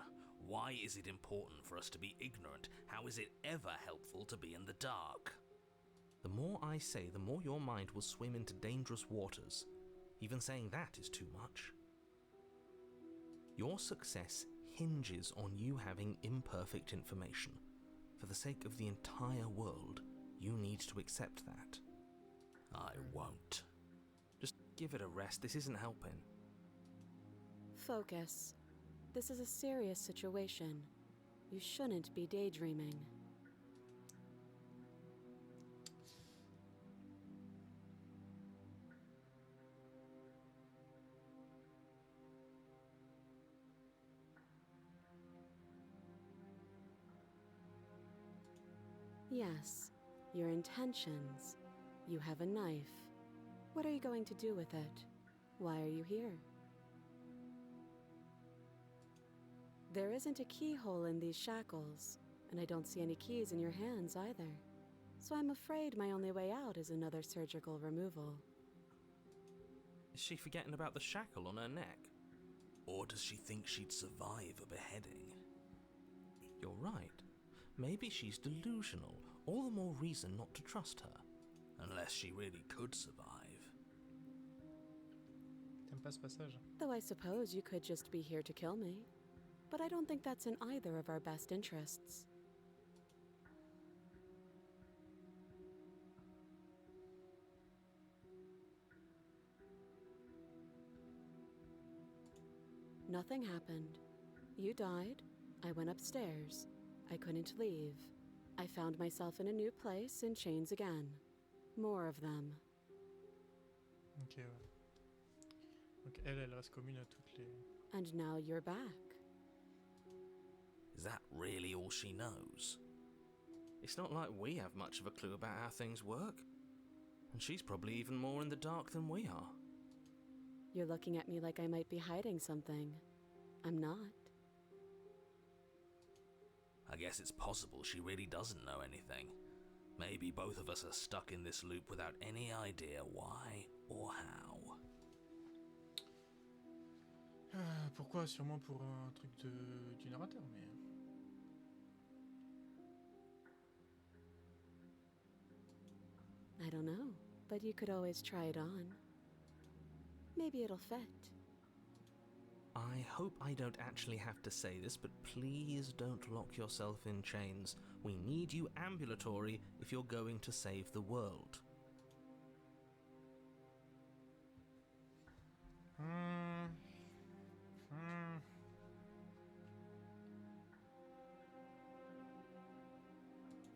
Why is it important for us to be ignorant? How is it ever helpful to be in the dark? The more I say, the more your mind will swim into dangerous waters. Even saying that is too much. Your success hinges on you having imperfect information. For the sake of the entire world, you need to accept that. I won't. Just give it a rest, this isn't helping. Focus. This is a serious situation. You shouldn't be daydreaming. Yes, your intentions. You have a knife. What are you going to do with it? Why are you here? There isn't a keyhole in these shackles, and I don't see any keys in your hands either. So I'm afraid my only way out is another surgical removal. Is she forgetting about the shackle on her neck? Or does she think she'd survive a beheading? You're right. Maybe she's delusional. All the more reason not to trust her. Unless she really could survive. T'aimes pas ce passage? Though I suppose you could just be here to kill me. But I don't think that's in either of our best interests. Nothing happened. You died. I went upstairs. I couldn't leave. I found myself in a new place in chains again. More of them. Ok, ouais. Donc elle reste commune à toutes les... And now you're back. Is that really all she knows? It's not like we have much of a clue about how things work. And she's probably even more in the dark than we are. You're looking at me like I might be hiding something. I'm not. I guess it's possible she really doesn't know anything. Maybe both of us are stuck in this loop without any idea why or how. Pourquoi? Sûrement pour un truc du narrateur, mais... I don't know, but you could always try it on. Maybe it'll fit. I hope I don't actually have to say this, but please don't lock yourself in chains. We need you ambulatory if you're going to save the world.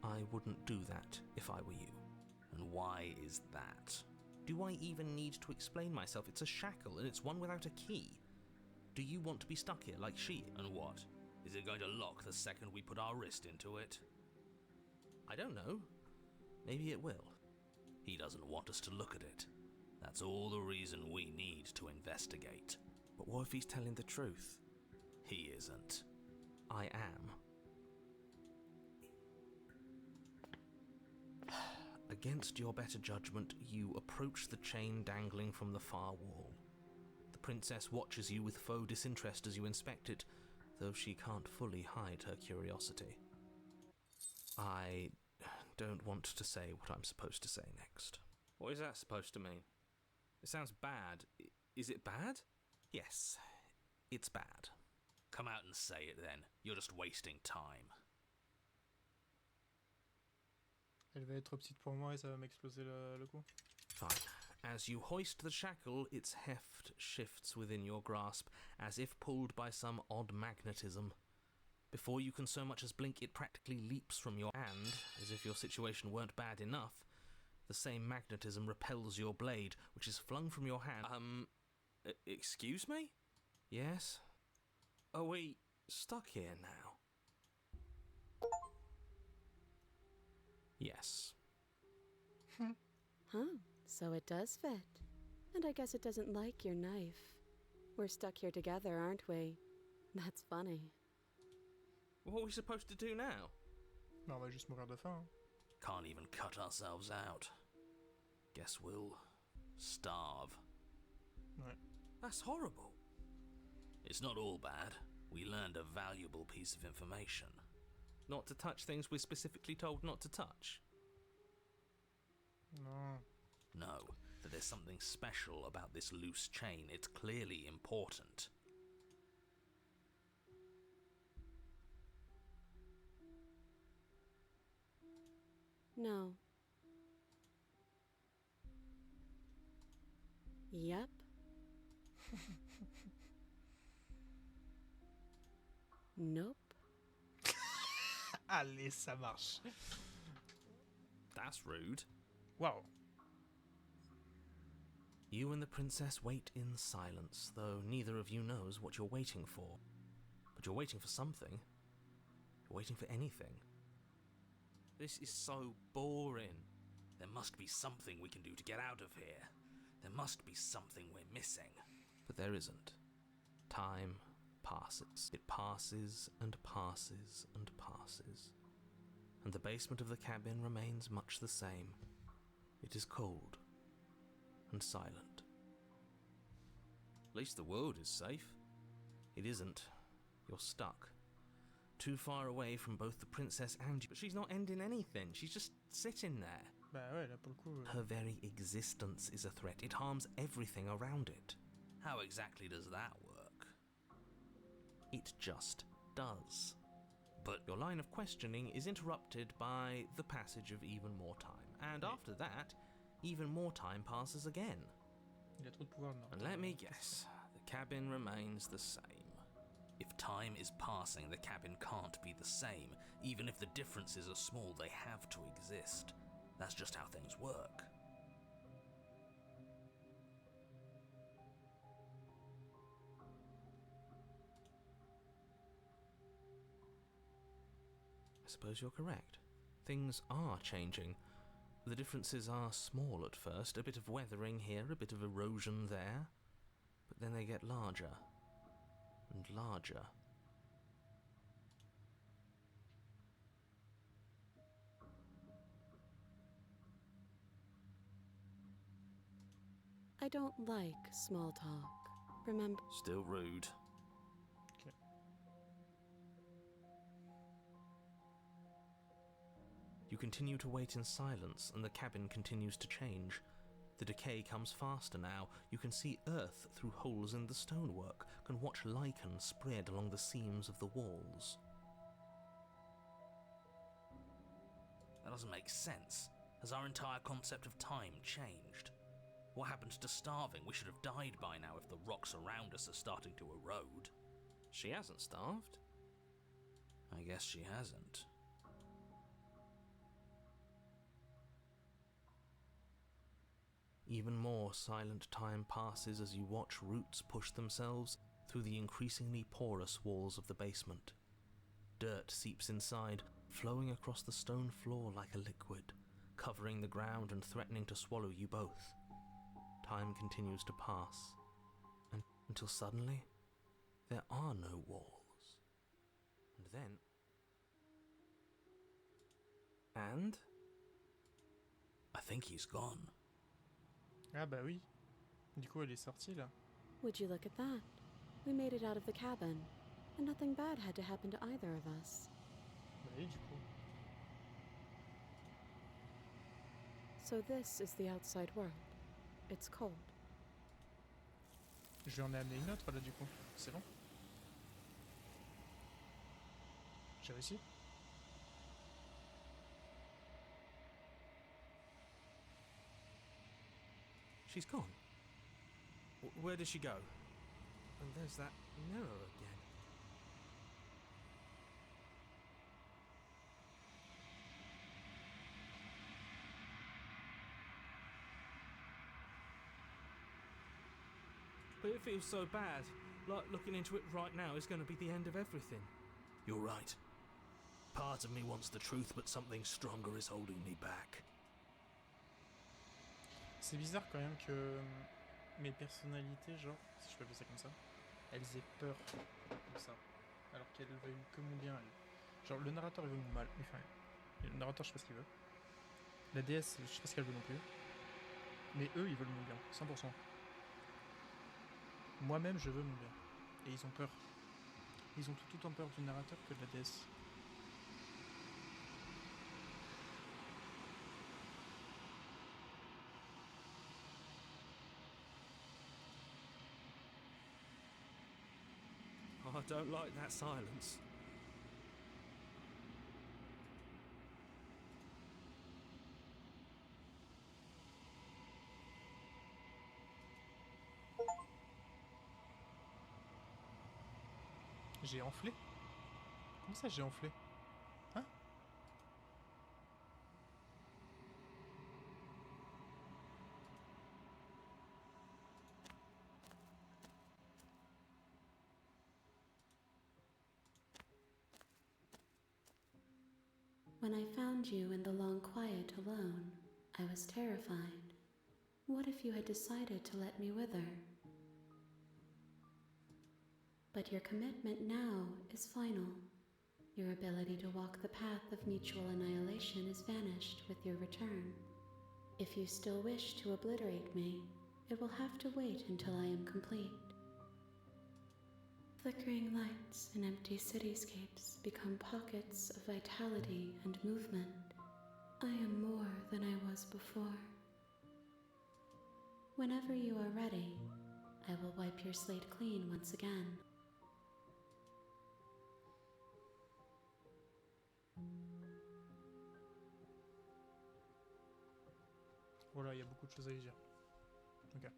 I wouldn't do that if I were you. And why is that? Do I even need to explain myself? It's a shackle and it's one without a key. Do you want to be stuck here like she? And what? Is it going to lock the second we put our wrist into it? I don't know. Maybe it will. He doesn't want us to look at it. That's all the reason we need to investigate. But what if he's telling the truth? He isn't. I am. Against your better judgment, you approach the chain dangling from the far wall. The princess watches you with faux disinterest as you inspect it, though she can't fully hide her curiosity. I don't want to say what I'm supposed to say next. What is that supposed to mean? It sounds bad. Is it bad? Yes, it's bad. Come out and say it then. You're just wasting time. Elle va être trop petite pour moi et ça va m'exploser le cou. Fine. As you hoist the shackle, its heft shifts within your grasp, as if pulled by some odd magnetism. Before you can so much as blink, it practically leaps from your hand, as if your situation weren't bad enough. The same magnetism repels your blade, which is flung from your hand. Excuse me? Yes? Are we stuck here now? Yes. Huh, so it does fit. And I guess it doesn't like your knife. We're stuck here together, aren't we? That's funny. What are we supposed to do now? Bah, on va juste mourir de faim. Hein. Can't even cut ourselves out. Guess we'll starve. Ouais. That's horrible. It's not all bad. We learned a valuable piece of information. Not to touch things we're specifically told not to touch. Non. No, that there's something special about this loose chain. It's clearly important. No. Yep. Nope. Allez, ça marche. That's rude. Wow. You and the princess wait in silence, though neither of you knows what you're waiting for. But you're waiting for something. You're waiting for anything. This is so boring. There must be something we can do to get out of here. There must be something we're missing. But there isn't. Time passes. It passes and passes and passes. And the basement of the cabin remains much the same. It is cold and silent. At least the world is safe. It isn't. You're stuck. Too far away from both the princess and you. But she's not ending anything. She's just sitting there. Bah ouais, là pour le coup. Her very existence is a threat. It harms everything around it. How exactly does that work? It just does. But Your line of questioning is interrupted by the passage of even more time. And after that, even more time passes again. Il a trop de pouvoir non. And let me guess, the cabin remains the same. if time is passing, the cabin can't be the same. Even if the differences are small, they have to exist. That's just how things work. I suppose you're correct. Things are changing. The differences are small at first, a bit of weathering here, a bit of erosion there, but then they get larger and larger. I don't like small talk. Remember? Still rude. Okay. You continue to wait in silence, and the cabin continues to change. The decay comes faster now. You can see earth through holes in the stonework, can watch lichen spread along the seams of the walls. That doesn't make sense. Has our entire concept of time changed? What happens to starving? We should have died by now if the rocks around us are starting to erode. She hasn't starved. I guess she hasn't. Even more silent time passes as you watch roots push themselves through the increasingly porous walls of the basement. Dirt seeps inside, flowing across the stone floor like a liquid, covering the ground and threatening to swallow you both. Time continues to pass, until suddenly, there are no walls. And then... And? I think he's gone. Ah bah oui. Du coup, elle est sortie là. Would you look at that? We made it out of the cabin, and nothing bad had to happen to either of us. Bah oui, du coup. So this is the outside world. It's cold. Je lui en ai amené une autre là, du coup. C'est bon? J'ai réussi? She's gone. Where did she go? And there's that mirror again. It feels so bad. Like looking into it right now is going to be the end of everything. You're right. Part of me wants the truth, but something stronger is holding me back. C'est bizarre quand même que mes personnalités, genre, si je peux appeler ça comme ça, elles aient peur comme ça, alors qu'elles veulent que mon bien, elles. Genre, le narrateur il veut mon mal, enfin, le narrateur je sais pas ce qu'il veut. La déesse, je sais pas ce qu'elle veut non plus. Mais eux, ils veulent mon bien, 100%. Moi-même, je veux mon bien. Et ils ont peur. Ils ont tout autant peur du narrateur que de la déesse. Oh, I don't like that silence. J'ai enflé? Comment ça j'ai enflé? Hein? When I found you in the long quiet alone, I was terrified. What if you had decided to let me wither? But your commitment now is final. Your ability to walk the path of mutual annihilation is vanished with your return. If you still wish to obliterate me, it will have to wait until I am complete. Flickering lights in empty cityscapes become pockets of vitality and movement. I am more than I was before. Whenever you are ready, I will wipe your slate clean once again. Voilà, il y a beaucoup de choses à y dire. Ok.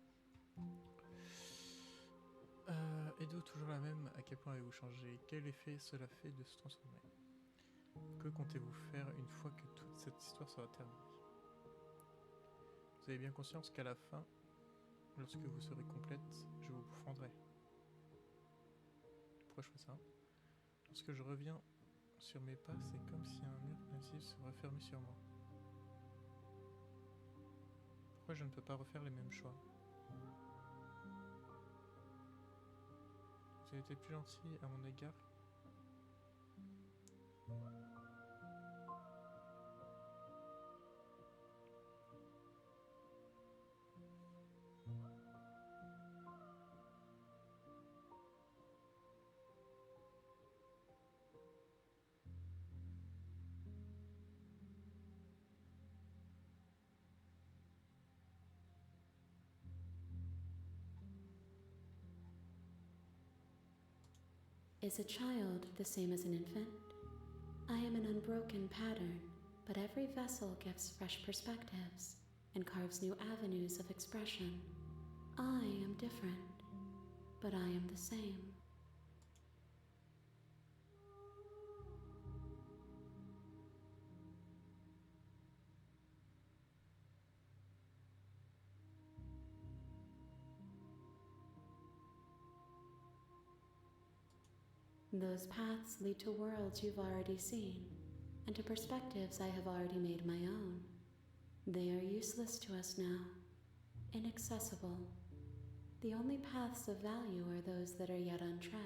Edo, toujours la même, à quel point avez-vous changé? Quel effet cela fait de se transformer? Que comptez-vous faire une fois que toute cette histoire sera terminée? Vous avez bien conscience qu'à la fin, lorsque vous serez complète, je vous fendrai. Pourquoi je fais ça? Lorsque je reviens sur mes pas, c'est comme si un mur invisible se refermait sur moi. Pourquoi je ne peux pas refaire les mêmes choix? Vous avez été plus gentil à mon égard. Is a child the same as an infant? I am an unbroken pattern, but every vessel gives fresh perspectives and carves new avenues of expression. I am different, but I am the same. Those paths lead to worlds you've already seen, and to perspectives I have already made my own. They are useless to us now, inaccessible. The only paths of value are those that are yet untread.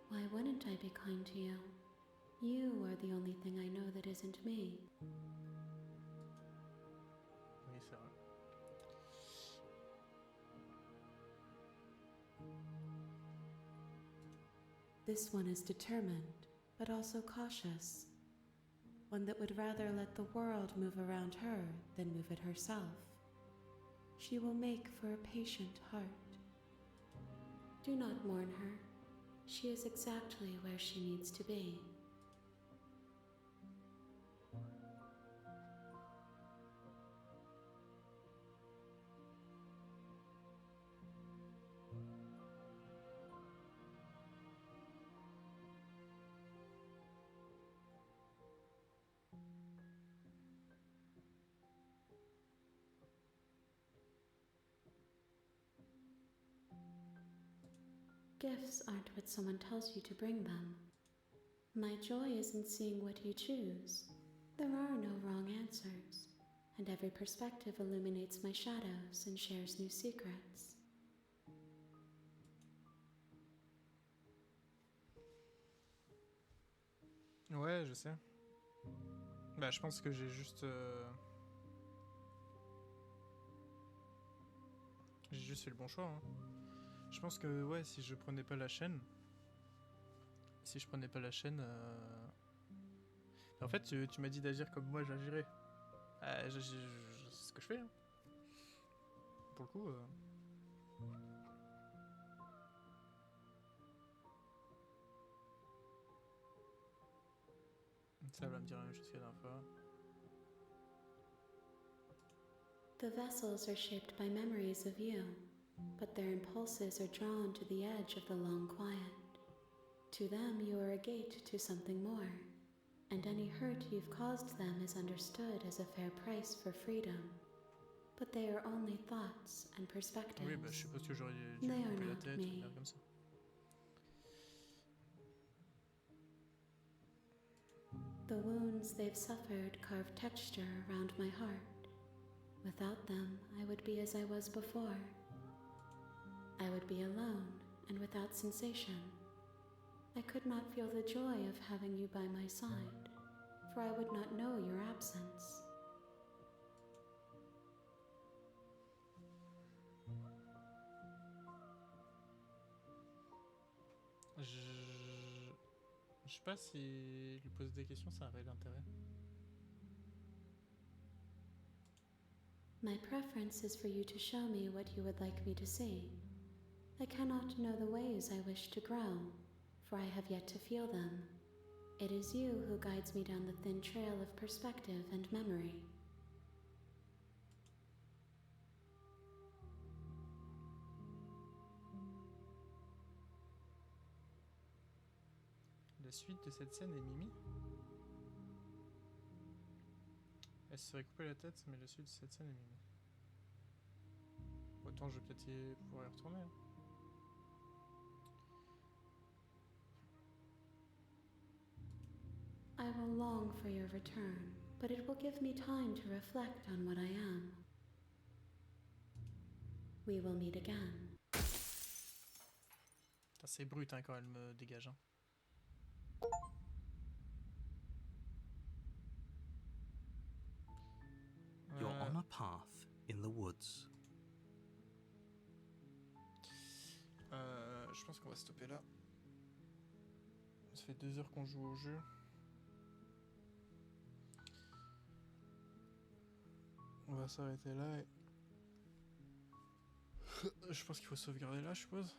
Why wouldn't I be kind to you? You are the only thing I know that isn't me. Oui, c'est vrai. This one is determined, but also cautious. One that would rather let the world move around her than move it herself. She will make for a patient heart. Do not mourn her. She is exactly where she needs to be. Gifts aren't what someone tells you to bring them. My joy is in seeing what you choose. There are no wrong answers, and every perspective illuminates my shadows and shares new secrets. Ouais, je sais. Bah, je pense que j'ai juste... J'ai juste fait le bon choix. Hein. Je pense que, ouais, si je prenais pas la chaîne... En fait, tu m'as dit d'agir comme moi j'agirais. C'est ce que je fais. Hein. Pour le coup... Ça va me dire la même chose que la dernière fois. The vessels are shaped by memories of you, but their impulses are drawn to the edge of the long quiet. To them, you are a gate to something more, and any hurt you've caused them is understood as a fair price for freedom. But they are only thoughts and perspectives. Oui, bah je suppose que j'aurais dû They are couper la not tête, me. ou bien comme ça. The wounds they've suffered carve texture around my heart. Without them, I would be as I was before. I would be alone and without sensation. I could not feel the joy of having you by my side, for I would not know your absence. Je sais pas si lui poser des questions, ça aurait l'intérêt. My preference is for you to show me what you would like me to see. I cannot know the ways I wish to grow, for I have yet to feel them. It is you who guides me down the thin trail of perspective and memory. La suite de cette scène est Mimi. Elle se serait coupée la tête, mais la suite de cette scène est Mimi. Autant je vais peut-être pouvoir y retourner. Hein. I will long for your return, but it will give me time to reflect on what I am. We will meet again. C'est brut hein, quand elle me dégage. Hein. You're on a path in the woods. Je pense qu'on va stopper là. Ça fait 2 heures qu'on joue au jeu. On va s'arrêter là et... Je pense qu'il faut sauvegarder là, je suppose.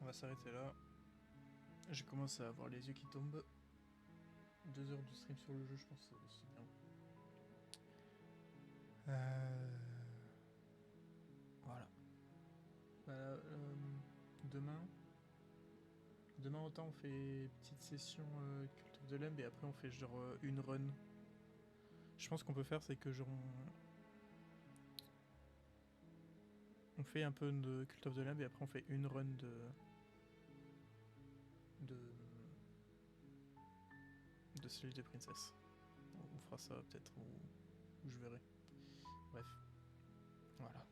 On va s'arrêter là. J'ai commencé à avoir les yeux qui tombent. 2 heures de stream sur le jeu, je pense que c'est bien. Voilà. Demain autant on fait petite session Cult of the Lamb et après on fait genre une run. Je pense qu'on peut faire c'est que genre on fait un peu de Cult of the Lamb et après on fait une run de celui des princesses. On fera ça peut-être ou je verrai. Bref. Voilà.